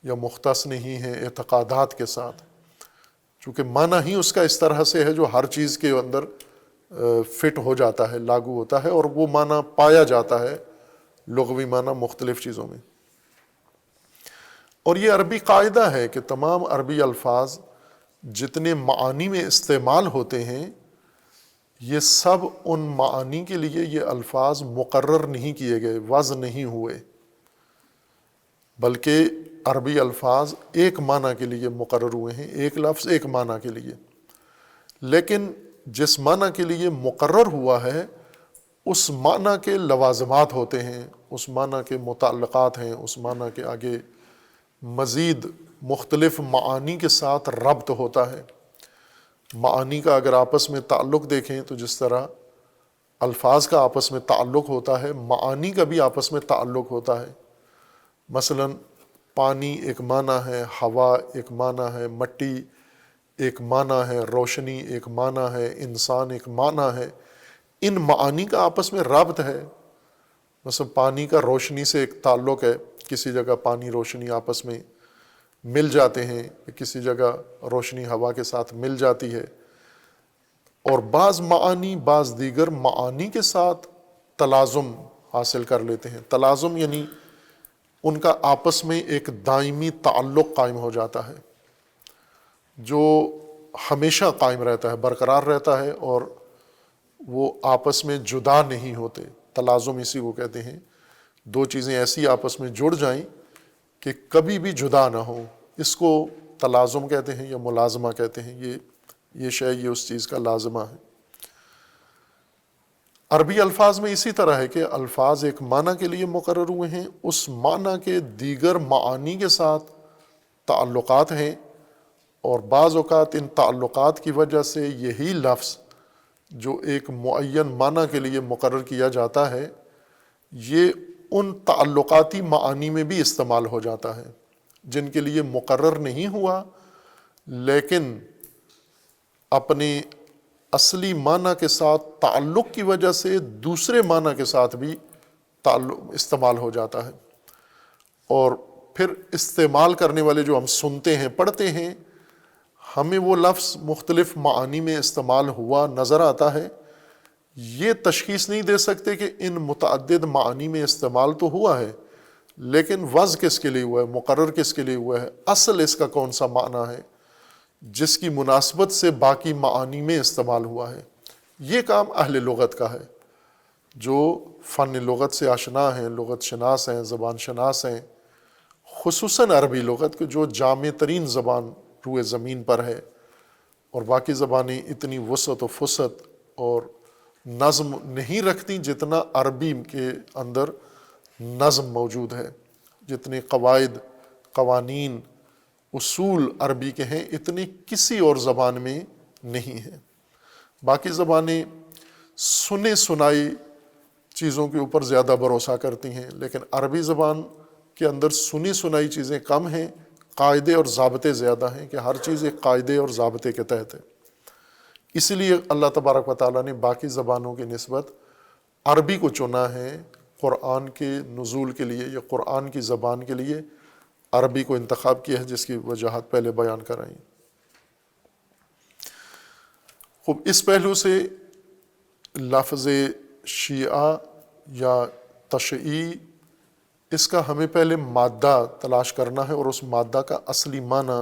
B: یا مختص نہیں ہے اعتقادات کے ساتھ. چونکہ معنی ہی اس کا اس طرح سے ہے جو ہر چیز کے اندر فٹ ہو جاتا ہے، لاگو ہوتا ہے، اور وہ معنی پایا جاتا ہے لغوی معنی مختلف چیزوں میں. اور یہ عربی قاعدہ ہے کہ تمام عربی الفاظ جتنے معانی میں استعمال ہوتے ہیں یہ سب ان معانی کے لیے یہ الفاظ مقرر نہیں کیے گئے، وضع نہیں ہوئے، بلکہ عربی الفاظ ایک معنی کے لیے مقرر ہوئے ہیں، ایک لفظ ایک معنی کے لیے، لیکن جس معنی کے لیے مقرر ہوا ہے اس معنی کے لوازمات ہوتے ہیں، اس معنی کے متعلقات ہیں، اس معنی کے آگے مزید مختلف معانی کے ساتھ ربط ہوتا ہے۔ معانی کا اگر آپس میں تعلق دیکھیں تو جس طرح الفاظ کا آپس میں تعلق ہوتا ہے، معانی کا بھی آپس میں تعلق ہوتا ہے۔ مثلا پانی ایک معنی ہے، ہوا ایک معنی ہے، مٹی ایک معنی ہے، روشنی ایک معنی ہے، انسان ایک معنی ہے۔ ان معانی کا آپس میں رابط ہے۔ مثلا پانی کا روشنی سے ایک تعلق ہے، کسی جگہ پانی روشنی آپس میں مل جاتے ہیں، کسی جگہ روشنی ہوا کے ساتھ مل جاتی ہے، اور بعض معانی بعض دیگر معانی کے ساتھ تلازم حاصل کر لیتے ہیں۔ تلازم یعنی ان کا آپس میں ایک دائمی تعلق قائم ہو جاتا ہے جو ہمیشہ قائم رہتا ہے، برقرار رہتا ہے، اور وہ آپس میں جدا نہیں ہوتے۔ تلازم اسی کو کہتے ہیں، دو چیزیں ایسی آپس میں جڑ جائیں کہ کبھی بھی جدا نہ ہوں، اس کو تلازم کہتے ہیں یا ملازمہ کہتے ہیں۔ یہ شے یہ اس چیز کا لازمہ ہے۔ عربی الفاظ میں اسی طرح ہے کہ الفاظ ایک معنی کے لیے مقرر ہوئے ہیں، اس معنی کے دیگر معانی کے ساتھ تعلقات ہیں، اور بعض اوقات ان تعلقات کی وجہ سے یہی لفظ جو ایک معین معنی کے لیے مقرر کیا جاتا ہے یہ ان تعلقاتی معانی میں بھی استعمال ہو جاتا ہے جن کے لیے مقرر نہیں ہوا، لیکن اپنے اصلی معنی کے ساتھ تعلق کی وجہ سے دوسرے معنی کے ساتھ بھی استعمال ہو جاتا ہے۔ اور پھر استعمال کرنے والے جو ہم سنتے ہیں پڑھتے ہیں، ہمیں وہ لفظ مختلف معانی میں استعمال ہوا نظر آتا ہے، یہ تشخیص نہیں دے سکتے کہ ان متعدد معانی میں استعمال تو ہوا ہے، لیکن وضع کس کے لیے ہوا ہے، مقرر کس کے لیے ہوا ہے، اصل اس کا کون سا معنی ہے جس کی مناسبت سے باقی معانی میں استعمال ہوا ہے۔ یہ کام اہل لغت کا ہے، جو فن لغت سے آشنا ہیں، لغت شناس ہیں، زبان شناس ہیں، خصوصاً عربی لغت کو جو جامع ترین زبان روئے زمین پر ہے، اور باقی زبانیں اتنی وسعت و فسعت اور نظم نہیں رکھتی جتنا عربی کے اندر نظم موجود ہے۔ جتنے قواعد، قوانین، اصول عربی کے ہیں اتنے کسی اور زبان میں نہیں ہیں۔ باقی زبانیں سنے سنائی چیزوں کے اوپر زیادہ بھروسہ کرتی ہیں، لیکن عربی زبان کے اندر سنی سنائی چیزیں کم ہیں، قاعدے اور ضابطے زیادہ ہیں کہ ہر چیز ایک قاعدے اور ضابطے کے تحت ہے۔ اس لیے اللہ تبارک و تعالیٰ نے باقی زبانوں کی نسبت عربی کو چنا ہے قرآن کے نزول کے لیے، یا قرآن کی زبان کے لیے عربی کو انتخاب کیا ہے، جس کی وجوہات پہلے بیان کرائیں۔ خوب، اس پہلو سے لفظ شیعہ یا تشیع، اس کا ہمیں پہلے مادہ تلاش کرنا ہے اور اس مادہ کا اصلی معنی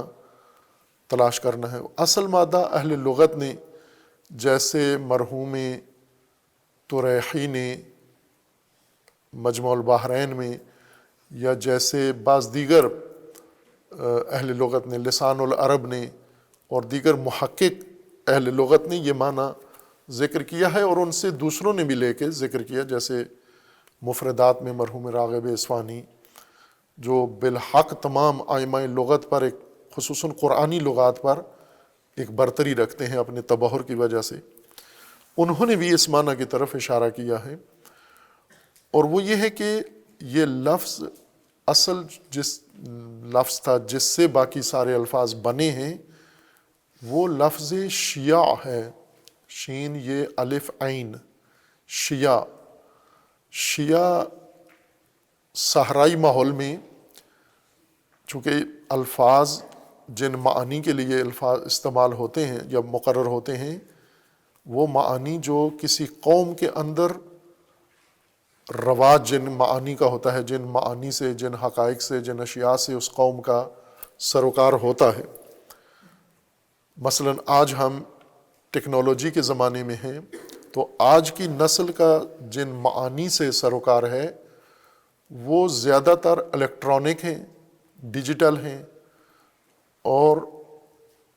B: تلاش کرنا ہے۔ اصل مادہ اہل لغت نے، جیسے مرحوم طریحی نے مجموع البحرین میں، یا جیسے بعض دیگر اہل لغت نے، لسان العرب نے اور دیگر محقق اہل لغت نے یہ معنی ذکر کیا ہے، اور ان سے دوسروں نے بھی لے کے ذکر کیا، جیسے مفردات میں مرحوم راغب اصفہانی جو بالحق تمام ائمہ لغت پر، ایک خصوصاً قرآنی لغات پر ایک برتری رکھتے ہیں اپنے تبحر کی وجہ سے، انہوں نے بھی اس معنی کی طرف اشارہ کیا ہے، اور وہ یہ ہے کہ یہ لفظ اصل جس لفظ تھا جس سے باقی سارے الفاظ بنے ہیں وہ لفظ شیعہ ہے، شین یہ الف عین، شیعہ۔ شیعہ صحرائی ماحول میں چونکہ الفاظ جن معانی کے لیے الفاظ استعمال ہوتے ہیں یا مقرر ہوتے ہیں، وہ معانی جو کسی قوم کے اندر رواج جن معانی کا ہوتا ہے، جن معانی سے، جن حقائق سے، جن اشیاء سے اس قوم کا سروکار ہوتا ہے. مثلا آج ہم ٹیکنالوجی کے زمانے میں ہیں، تو آج کی نسل کا جن معانی سے سروکار ہے وہ زیادہ تر الیکٹرانک ہیں، ڈیجیٹل ہیں، اور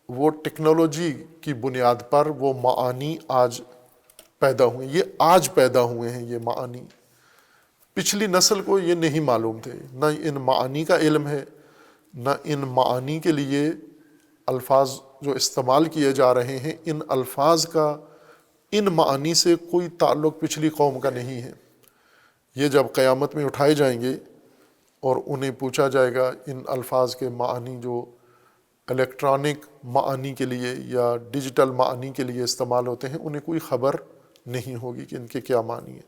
B: وہ ٹیکنالوجی کی بنیاد پر وہ معانی آج پیدا ہوئے. یہ آج پیدا ہوئے ہیں یہ معانی. پچھلی نسل کو یہ نہیں معلوم تھے، نہ ان معانی کا علم ہے، نہ ان معانی کے لیے الفاظ جو استعمال کیے جا رہے ہیں، ان الفاظ کا ان معانی سے کوئی تعلق پچھلی قوم کا نہیں ہے. یہ جب قیامت میں اٹھائے جائیں گے اور انہیں پوچھا جائے گا ان الفاظ کے معانی جو الیکٹرانک معانی کے لیے یا ڈیجیٹل معانی کے لیے استعمال ہوتے ہیں، انہیں کوئی خبر نہیں ہوگی کہ ان کے کیا معنی ہے.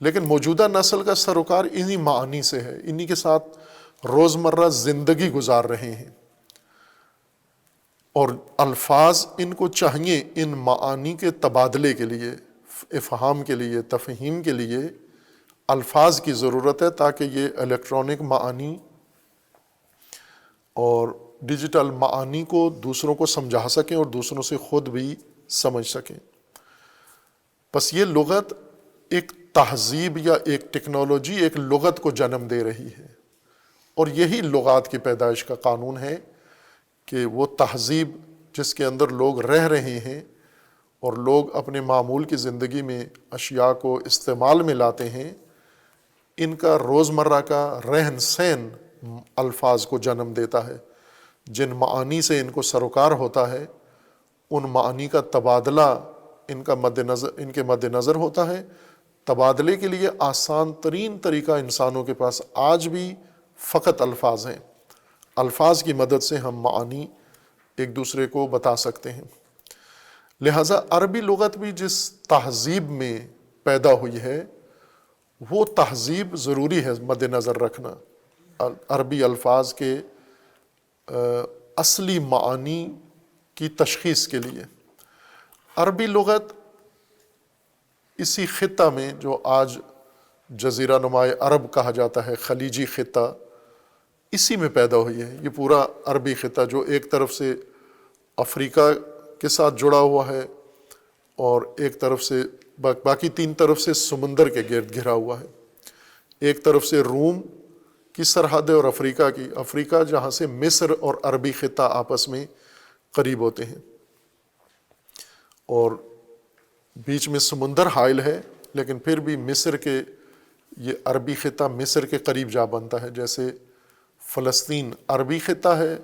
B: لیکن موجودہ نسل کا سروکار انہی معانی سے ہے، انہی کے ساتھ روزمرہ زندگی گزار رہے ہیں، اور الفاظ ان کو چاہیے ان معانی کے تبادلے کے لیے، افہام کے لیے، تفہیم کے لیے الفاظ کی ضرورت ہے، تاکہ یہ الیکٹرانک معانی اور ڈیجیٹل معانی کو دوسروں کو سمجھا سکیں اور دوسروں سے خود بھی سمجھ سکیں. بس یہ لغت ایک تہذیب یا ایک ٹیکنالوجی ایک لغت کو جنم دے رہی ہے، اور یہی لغات کی پیدائش کا قانون ہے کہ وہ تہذیب جس کے اندر لوگ رہ رہے ہیں اور لوگ اپنے معمول کی زندگی میں اشیاء کو استعمال میں لاتے ہیں، ان کا روزمرہ کا رہن سہن الفاظ کو جنم دیتا ہے. جن معانی سے ان کو سروکار ہوتا ہے، ان معانی کا تبادلہ ان کے مد نظر ہوتا ہے. تبادلے کے لیے آسان ترین طریقہ انسانوں کے پاس آج بھی فقط الفاظ ہیں. الفاظ کی مدد سے ہم معانی ایک دوسرے کو بتا سکتے ہیں. لہٰذا عربی لغت بھی جس تہذیب میں پیدا ہوئی ہے، وہ تہذیب ضروری ہے مد نظر رکھنا عربی الفاظ کے اصلی معانی کی تشخیص کے لیے. عربی لغت اسی خطہ میں جو آج جزیرہ نمائے عرب کہا جاتا ہے، خلیجی خطہ، اسی میں پیدا ہوئی ہے. یہ پورا عربی خطہ جو ایک طرف سے افریقہ کے ساتھ جڑا ہوا ہے اور ایک طرف سے باقی تین طرف سے سمندر کے گرد گھرا ہوا ہے. ایک طرف سے روم کی سرحد ہے اور افریقہ جہاں سے مصر اور عربی خطہ آپس میں قریب ہوتے ہیں، اور بیچ میں سمندر حائل ہے، لیکن پھر بھی مصر کے یہ عربی خطہ مصر کے قریب جا بنتا ہے. جیسے فلسطین عربی خطہ ہے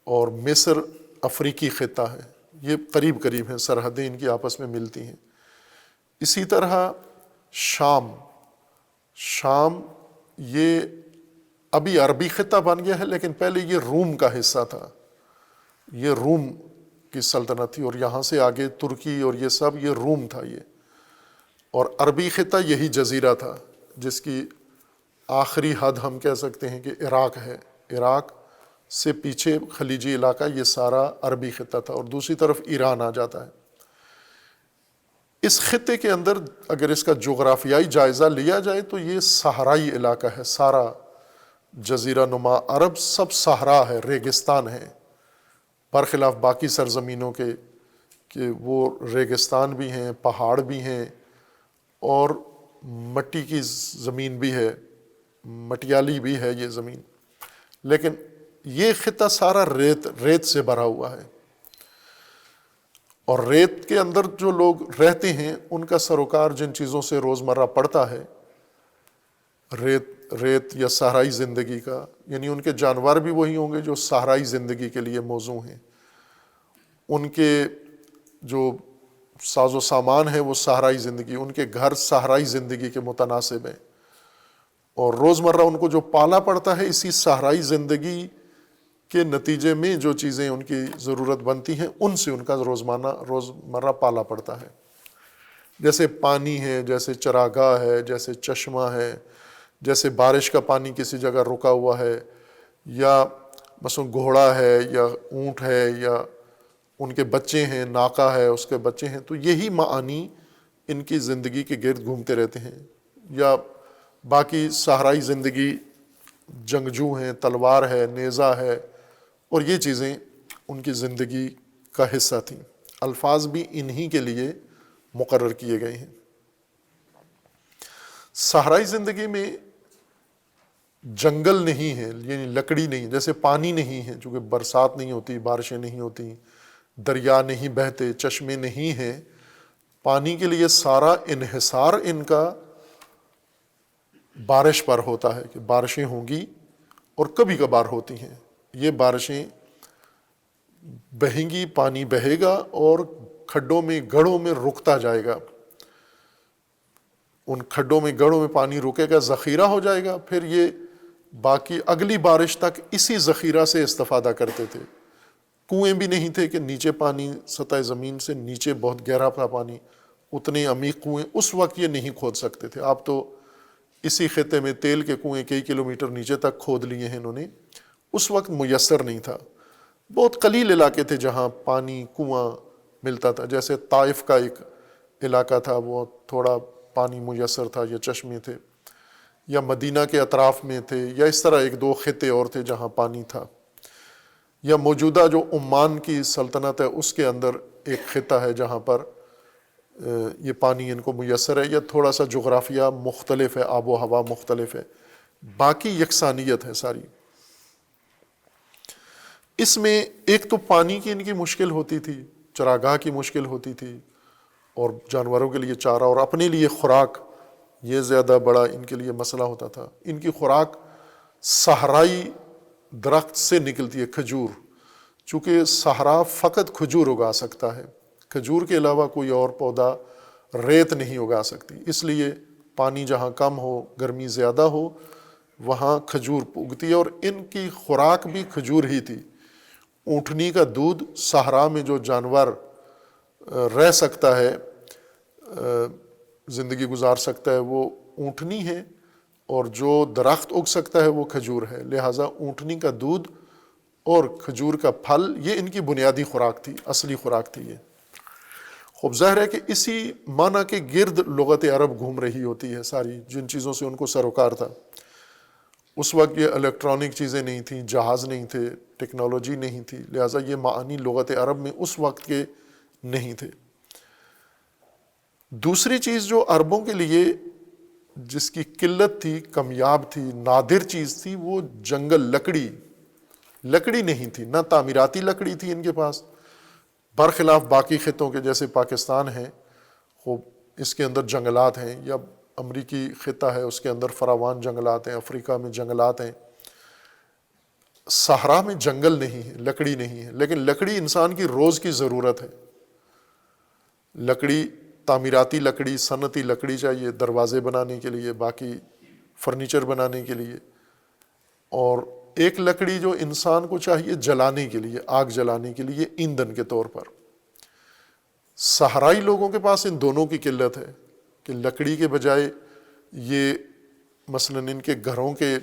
B: اور مصر افریقی خطہ ہے، یہ قریب قریب ہیں، سرحدیں ان کی آپس میں ملتی ہیں. اسی طرح شام یہ ابھی عربی خطہ بن گیا ہے، لیکن پہلے یہ روم کا حصہ تھا، یہ روم کی سلطنت تھی، اور یہاں سے آگے ترکی اور یہ سب یہ روم تھا یہ. اور عربی خطہ یہی جزیرہ تھا جس کی آخری حد ہم کہہ سکتے ہیں کہ عراق ہے. عراق سے پیچھے خلیجی علاقہ یہ سارا عربی خطہ تھا، اور دوسری طرف ایران آ جاتا ہے. اس خطے کے اندر اگر اس کا جغرافیائی جائزہ لیا جائے تو یہ صحرائی علاقہ ہے. سارا جزیرہ نما عرب سب صحرا ہے، ریگستان ہے، برخلاف باقی سرزمینوں کے کہ وہ ریگستان بھی ہیں، پہاڑ بھی ہیں، اور مٹی کی زمین بھی ہے، مٹیالی بھی ہے یہ زمین. لیکن یہ خطہ سارا ریت سے بھرا ہوا ہے، اور ریت کے اندر جو لوگ رہتے ہیں ان کا سروکار جن چیزوں سے روزمرہ پڑتا ہے، ریت یا صحرائی زندگی کا، یعنی ان کے جانور بھی وہی ہوں گے جو صحرائی زندگی کے لیے موزوں ہیں. ان کے جو ساز و سامان ہے وہ صحرائی زندگی، ان کے گھر صحرائی زندگی کے متناسب ہیں، اور روزمرہ ان کو جو پالا پڑتا ہے اسی صحرائی زندگی کے نتیجے میں جو چیزیں ان کی ضرورت بنتی ہیں ان سے ان کا روزمرہ پالا پڑتا ہے. جیسے پانی ہے، جیسے چراگاہ ہے، جیسے چشمہ ہے، جیسے بارش کا پانی کسی جگہ رکا ہوا ہے، یا مثلا گھوڑا ہے یا اونٹ ہے یا ان کے بچے ہیں، ناقہ ہے اس کے بچے ہیں، تو یہی معانی ان کی زندگی کے گرد گھومتے رہتے ہیں. یا باقی صحرائی زندگی جنگجو ہیں، تلوار ہے، نیزہ ہے، اور یہ چیزیں ان کی زندگی کا حصہ تھیں۔ الفاظ بھی انہی کے لیے مقرر کیے گئے ہیں۔ صحرائی زندگی میں جنگل نہیں ہے، یعنی لکڑی نہیں، جیسے پانی نہیں ہے، چونکہ برسات نہیں ہوتی، بارشیں نہیں ہوتی، دریا نہیں بہتے، چشمے نہیں ہیں، پانی کے لیے سارا انحصار ان کا بارش پر ہوتا ہے کہ بارشیں ہوں گی، اور کبھی کبھار ہوتی ہیں۔ یہ بارشیں بہیں گی، پانی بہے گا اور کھڈوں میں گڑھوں میں رکتا جائے گا، ان کھڈوں میں گڑھوں میں پانی رکے گا، ذخیرہ ہو جائے گا، پھر یہ باقی اگلی بارش تک اسی ذخیرہ سے استفادہ کرتے تھے۔ کنویں بھی نہیں تھے کہ نیچے پانی سطح زمین سے نیچے بہت گہرا تھا پانی، اتنے عمیق کنویں اس وقت یہ نہیں کھود سکتے تھے۔ آپ تو اسی خطے میں تیل کے کنویں کئی کلومیٹر نیچے تک کھود لیے ہیں انہوں نے، اس وقت میسر نہیں تھا۔ بہت قلیل علاقے تھے جہاں پانی کنواں ملتا تھا، جیسے طائف کا ایک علاقہ تھا، وہ تھوڑا پانی میسر تھا یا چشمے تھے، یا مدینہ کے اطراف میں تھے، یا اس طرح ایک دو خطے اور تھے جہاں پانی تھا، یا موجودہ جو عمان کی سلطنت ہے اس کے اندر ایک خطہ ہے جہاں پر یہ پانی ان کو میسر ہے، یا تھوڑا سا جغرافیہ مختلف ہے، آب و ہوا مختلف ہے، باقی یکسانیت ہے ساری۔ اس میں ایک تو پانی کی ان کی مشکل ہوتی تھی، چراگاہ کی مشکل ہوتی تھی، اور جانوروں کے لیے چارہ اور اپنے لیے خوراک، یہ زیادہ بڑا ان کے لیے مسئلہ ہوتا تھا۔ ان کی خوراک صحرائی درخت سے نکلتی ہے، کھجور، چونکہ صحرا فقط کھجور اگا سکتا ہے، کھجور کے علاوہ کوئی اور پودا ریت نہیں اگا سکتی، اس لیے پانی جہاں کم ہو، گرمی زیادہ ہو، وہاں کھجور اگتی ہے، اور ان کی خوراک بھی کھجور ہی تھی۔ اونٹنی کا دودھ، صحرا میں جو جانور رہ سکتا ہے، زندگی گزار سکتا ہے، وہ اونٹنی ہے، اور جو درخت اگ سکتا ہے وہ کھجور ہے، لہٰذا اونٹنی کا دودھ اور کھجور کا پھل یہ ان کی بنیادی خوراک تھی، اصلی خوراک تھی یہ۔ خوب ظاہر ہے کہ اسی معنی کے گرد لغت عرب گھوم رہی ہوتی ہے ساری، جن چیزوں سے ان کو سروکار تھا۔ اس وقت یہ الیکٹرانک چیزیں نہیں تھیں، جہاز نہیں تھے، ٹیکنالوجی نہیں تھی، لہٰذا یہ معانی لغت عرب میں اس وقت کے نہیں تھے۔ دوسری چیز جو عربوں کے لیے جس کی قلت تھی، کمیاب تھی، نادر چیز تھی، وہ جنگل، لکڑی نہیں تھی، نہ تعمیراتی لکڑی تھی ان کے پاس، برخلاف باقی خطوں کے جیسے پاکستان ہے، خوب اس کے اندر جنگلات ہیں، یا امریکی خطہ ہے اس کے اندر فراوان جنگلات ہیں، افریقہ میں جنگلات ہیں۔ صحرا میں جنگل نہیں ہے، لکڑی نہیں ہے، لیکن لکڑی انسان کی روز کی ضرورت ہے۔ لکڑی، تعمیراتی لکڑی، صنعتی لکڑی چاہیے دروازے بنانے کے لیے، باقی فرنیچر بنانے کے لیے، اور ایک لکڑی جو انسان کو چاہیے جلانے کے لیے، آگ جلانے کے لیے، ایندھن کے طور پر۔ صحرائی لوگوں کے پاس ان دونوں کی قلت ہے کہ لکڑی کے بجائے یہ مثلاً ان کے گھروں کے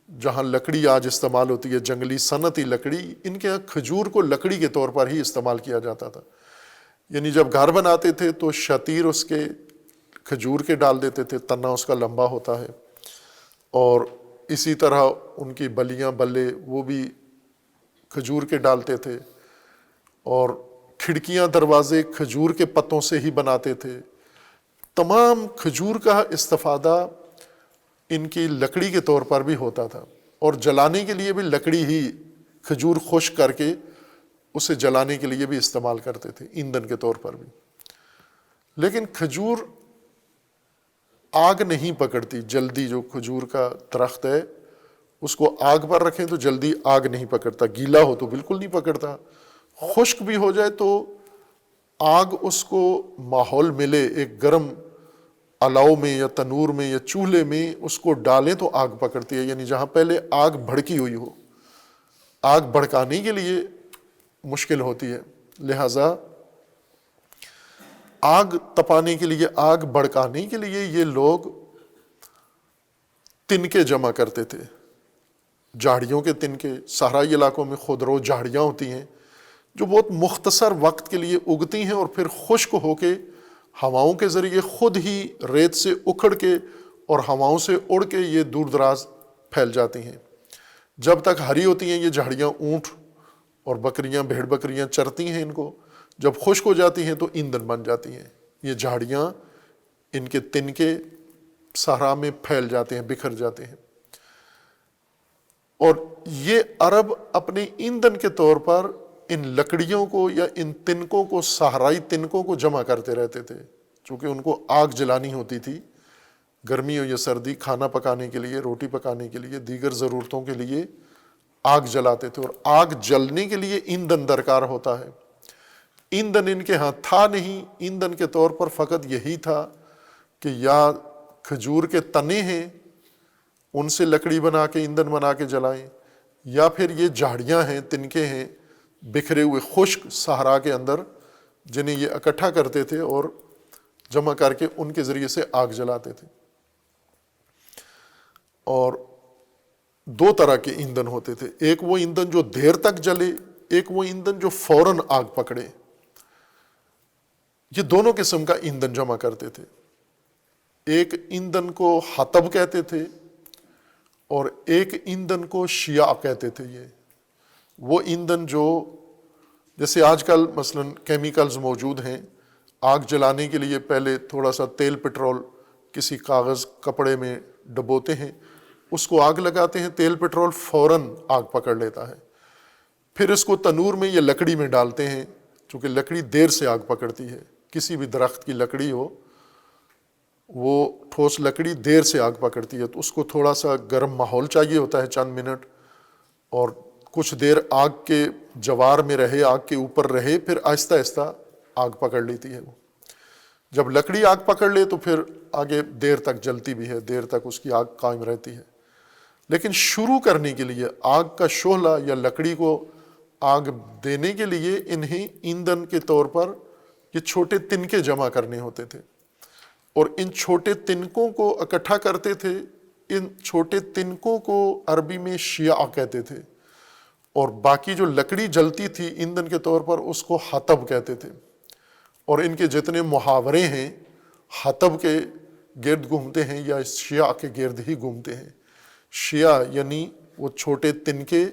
B: جہاں لکڑی آج استعمال ہوتی ہے، جنگلی صنعتی لکڑی، ان کے یہاں کھجور کو لکڑی کے طور پر ہی استعمال کیا جاتا تھا۔ یعنی جب گھر بناتے تھے تو شتیر اس کے کھجور کے ڈال دیتے تھے، تنا اس کا لمبا ہوتا ہے، اور اسی طرح ان کی بلیاں، بلے، وہ بھی کھجور کے ڈالتے تھے، اور کھڑکیاں، دروازے کھجور کے پتوں سے ہی بناتے تھے۔ تمام کھجور کا استفادہ ان کی لکڑی کے طور پر بھی ہوتا تھا، اور جلانے کے لیے بھی لکڑی ہی، کھجور خشک کر کے اسے جلانے کے لیے بھی استعمال کرتے تھے، ایندھن کے طور پر بھی۔ لیکن کھجور آگ نہیں پکڑتی جلدی، جو کھجور کا درخت ہے اس کو آگ پر رکھیں تو جلدی آگ نہیں پکڑتا، گیلا ہو تو بالکل نہیں پکڑتا، خشک بھی ہو جائے تو آگ اس کو ماحول ملے، ایک گرم الاؤ میں یا تنور میں یا چولہے میں اس کو ڈالیں تو آگ پکڑتی ہے، یعنی جہاں پہلے آگ بھڑکی ہوئی ہو۔ آگ بھڑکانے کے لیے مشکل ہوتی ہے، لہٰذا آگ تپانے کے لیے، آگ بھڑکانے کے لیے یہ لوگ تنکے جمع کرتے تھے، جھاڑیوں کے تنکے۔ صحرائی علاقوں میں خودرو جھاڑیاں ہوتی ہیں جو بہت مختصر وقت کے لیے اگتی ہیں اور پھر خشک ہو کے ہواؤں کے ذریعے خود ہی ریت سے اکھڑ کے اور ہواؤں سے اڑ کے یہ دور دراز پھیل جاتی ہیں۔ جب تک ہری ہوتی ہیں یہ جھاڑیاں اونٹ اور بکریاں، بھیڑ بکریاں چرتی ہیں ان کو، جب خشک ہو جاتی ہیں تو ایندھن بن جاتی ہیں۔ یہ جھاڑیاں، ان کے تنکے صحرا میں پھیل جاتے ہیں، بکھر جاتے ہیں، اور یہ عرب اپنے ایندھن کے طور پر ان لکڑیوں کو یا ان تنکوں کو، صحرائی تنکوں کو جمع کرتے رہتے تھے، چونکہ ان کو آگ جلانی ہوتی تھی، گرمی ہو یا سردی، کھانا پکانے کے لیے، روٹی پکانے کے لیے، دیگر ضرورتوں کے لیے آگ جلاتے تھے، اور آگ جلنے کے لیے ایندھن درکار ہوتا ہے۔ ایندھن ان کے ہاں تھا نہیں، ایندھن کے طور پر فقط یہی تھا کہ یا کھجور کے تنے ہیں ان سے لکڑی بنا کے ایندھن بنا کے جلائیں، یا پھر یہ جھاڑیاں ہیں، تنکے ہیں بکھرے ہوئے خشک صحرا کے اندر، جنہیں یہ اکٹھا کرتے تھے اور جمع کر کے ان کے ذریعے سے آگ جلاتے تھے۔ اور دو طرح کے ایندھن ہوتے تھے، ایک وہ ایندھن جو دیر تک جلے، ایک وہ ایندھن جو فوراً آگ پکڑے۔ یہ دونوں قسم کا ایندھن جمع کرتے تھے۔ ایک ایندھن کو حطب کہتے تھے اور ایک ایندھن کو شیاء کہتے تھے۔ یہ وہ ایندھن جو جیسے آج کل مثلاً کیمیکلز موجود ہیں، آگ جلانے کے لیے پہلے تھوڑا سا تیل پٹرول کسی کاغذ کپڑے میں ڈبوتے ہیں، اس کو آگ لگاتے ہیں، تیل پٹرول فوراً آگ پکڑ لیتا ہے، پھر اس کو تنور میں یا لکڑی میں ڈالتے ہیں، چونکہ لکڑی دیر سے آگ پکڑتی ہے، کسی بھی درخت کی لکڑی ہو وہ ٹھوس لکڑی دیر سے آگ پکڑتی ہے، تو اس کو تھوڑا سا گرم ماحول چاہیے ہوتا ہے، چند منٹ، اور کچھ دیر آگ کے جوار میں رہے، آگ کے اوپر رہے، پھر آہستہ آہستہ آگ پکڑ لیتی ہے۔ وہ جب لکڑی آگ پکڑ لے تو پھر آگے دیر تک جلتی بھی ہے، دیر تک اس کی آگ قائم رہتی ہے۔ لیکن شروع کرنے کے لیے آگ کا شعلہ یا لکڑی کو آگ دینے کے لیے انہیں ایندھن کے طور پر یہ چھوٹے تنکے جمع کرنے ہوتے تھے، اور ان چھوٹے تنکوں کو اکٹھا کرتے تھے۔ ان چھوٹے تنکوں کو عربی میں شیاء کہتے تھے، اور باقی جو لکڑی جلتی تھی ایندھن کے طور پر اس کو حطب کہتے تھے۔ اور ان کے جتنے محاورے ہیں حطب کے گرد گھومتے ہیں یا شیاء کے گرد ہی گھومتے ہیں۔ شیاء یعنی وہ چھوٹے تنکے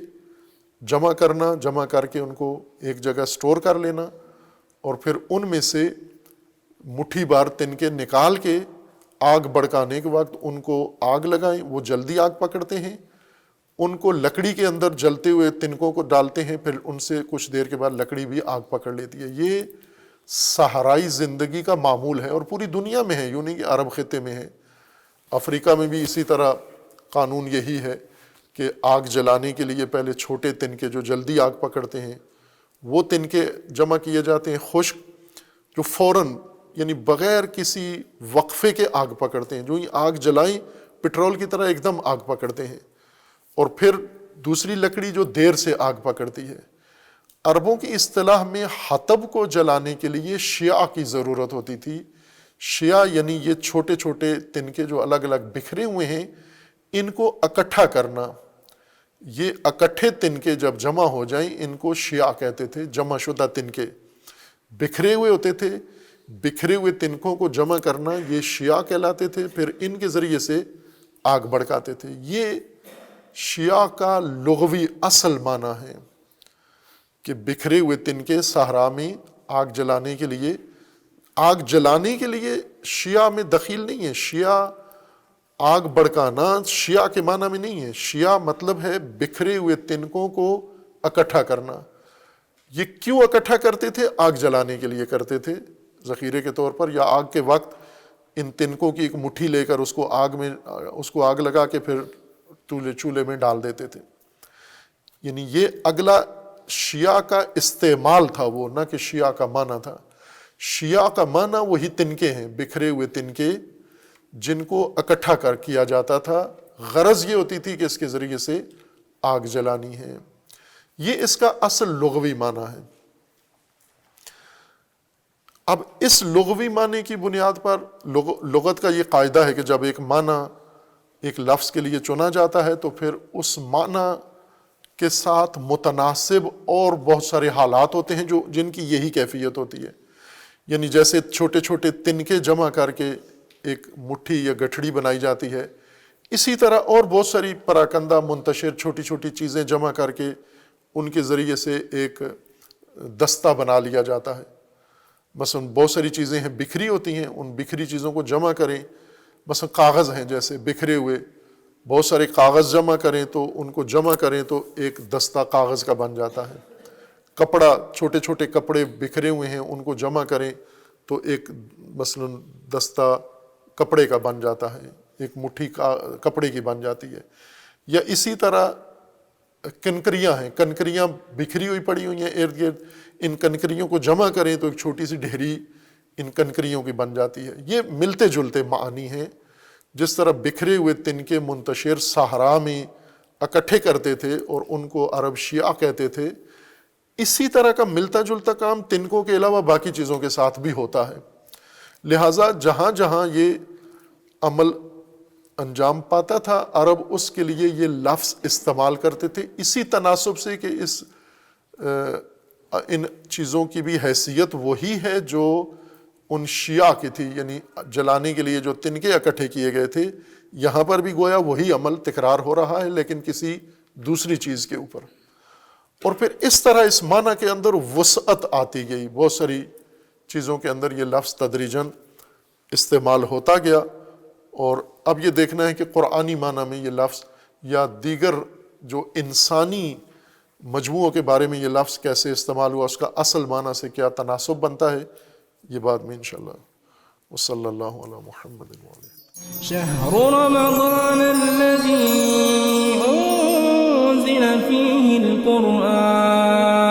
B: جمع کرنا، جمع کر کے ان کو ایک جگہ سٹور کر لینا، اور پھر ان میں سے مٹھی بار تنکے نکال کے آگ بھڑکانے کے وقت ان کو آگ لگائیں، وہ جلدی آگ پکڑتے ہیں، ان کو لکڑی کے اندر جلتے ہوئے تنکوں کو ڈالتے ہیں، پھر ان سے کچھ دیر کے بعد لکڑی بھی آگ پکڑ لیتی ہے۔ یہ صحرائی زندگی کا معمول ہے، اور پوری دنیا میں ہے، یوں نہیں کہ عرب خطے میں ہے، افریقہ میں بھی اسی طرح قانون یہی ہے کہ آگ جلانے کے لیے پہلے چھوٹے تنکے جو جلدی آگ پکڑتے ہیں وہ تنکے جمع کیے جاتے ہیں، خشک جو فوراً یعنی بغیر کسی وقفے کے آگ پکڑتے ہیں، جو ہی آگ جلائیں پٹرول کی طرح ایک دم آگ پکڑتے ہیں، اور پھر دوسری لکڑی جو دیر سے آگ پکڑتی ہے۔ عربوں کی اصطلاح میں حطب کو جلانے کے لیے شیاء کی ضرورت ہوتی تھی۔ شیاء یعنی یہ چھوٹے چھوٹے تنکے جو الگ الگ بکھرے ہوئے ہیں، ان کو اکٹھا کرنا۔ یہ اکٹھے تنکے جب جمع ہو جائیں ان کو شیاء کہتے تھے، جمع شدہ تنکے بکھرے ہوئے ہوتے تھے، بکھرے ہوئے تنکوں کو جمع کرنا یہ شیاء کہلاتے تھے، پھر ان کے ذریعے سے آگ بھڑکاتے تھے۔ یہ شیاء کا لغوی اصل معنی ہے کہ بکھرے ہوئے تنکے صحرا میں آگ جلانے کے لیے، آگ جلانے کے لیے شیاء میں دخیل نہیں ہے۔ شیاء آگ بھڑکانا شیاء کے معنی میں نہیں ہے، شیاء مطلب ہے بکھرے ہوئے تنکوں کو اکٹھا کرنا۔ یہ کیوں اکٹھا کرتے تھے؟ آگ جلانے کے لیے کرتے تھے، ذخیرے کے طور پر، یا آگ کے وقت ان تنکوں کی ایک مٹھی لے کر اس کو آگ لگا کے پھر چولہے میں ڈال دیتے تھے۔ یعنی یہ اگلا شیاء کا استعمال تھا وہ، نہ کہ شیاء کا معنی تھا۔ شیاء کا معنی وہی تنکے ہیں، بکھرے ہوئے تنکے جن کو اکٹھا کیا جاتا تھا۔ غرض یہ ہوتی تھی کہ اس کے ذریعے سے آگ جلانی ہے۔ یہ اس کا اصل لغوی معنی ہے۔ اب اس لغوی معنی کی بنیاد پر لغت کا یہ قاعدہ ہے کہ جب ایک معنی ایک لفظ کے لیے چنا جاتا ہے تو پھر اس معنی کے ساتھ متناسب اور بہت سارے حالات ہوتے ہیں جن کی یہی کیفیت ہوتی ہے۔ یعنی جیسے چھوٹے چھوٹے تنکے جمع کر کے ایک مٹھی یا گٹھڑی بنائی جاتی ہے، اسی طرح اور بہت ساری پراکندہ منتشر چھوٹی چھوٹی چیزیں جمع کر کے ان کے ذریعے سے ایک دستہ بنا لیا جاتا ہے۔ مثلا بہت ساری چیزیں ہیں بکھری ہوتی ہیں، ان بکھری چیزوں کو جمع کریں، مثلا کاغذ ہیں جیسے بکھرے ہوئے، بہت سارے کاغذ جمع کریں تو ان کو جمع کریں تو ایک دستہ کاغذ کا بن جاتا ہے۔ کپڑا، چھوٹے چھوٹے کپڑے بکھرے ہوئے ہیں ان کو جمع کریں تو ایک مثلا دستہ کپڑے کا بن جاتا ہے، ایک مٹھی کپڑے کی بن جاتی ہے۔ یا اسی طرح کنکریاں ہیں، کنکریاں بکھری ہوئی پڑی ہوئی ہیں ارد گرد، ان کنکریوں کو جمع کریں تو ایک چھوٹی سی ڈھیری ان کنکریوں کی بن جاتی ہے۔ یہ ملتے جلتے معانی ہیں۔ جس طرح بکھرے ہوئے تنکے منتشر صحرا میں اکٹھے کرتے تھے اور ان کو عرب شیعہ کہتے تھے، اسی طرح کا ملتا جلتا کام تنکوں کے علاوہ باقی چیزوں کے ساتھ بھی ہوتا ہے۔ لہٰذا جہاں جہاں یہ عمل انجام پاتا تھا، عرب اس کے لیے یہ لفظ استعمال کرتے تھے، اسی تناسب سے کہ ان چیزوں کی بھی حیثیت وہی ہے جو ان شیعہ کی تھی، یعنی جلانے کے لیے جو تنکے اکٹھے کیے گئے تھے، یہاں پر بھی گویا وہی عمل تکرار ہو رہا ہے لیکن کسی دوسری چیز کے اوپر۔ اور پھر اس طرح اس معنی کے اندر وسعت آتی گئی، بہت ساری چیزوں کے اندر یہ لفظ تدریجاً استعمال ہوتا گیا، اور اب یہ دیکھنا ہے کہ قرآنی معنی میں یہ لفظ یا دیگر جو انسانی مجموعوں کے بارے میں یہ لفظ کیسے استعمال ہوا، اس کا اصل معنی سے کیا تناسب بنتا ہے، یہ بعد میں انشاءاللہ۔ وصلی اللہ علی محمد وعلیہ۔
A: شهر رمضان الذي أنزل فيه القرآن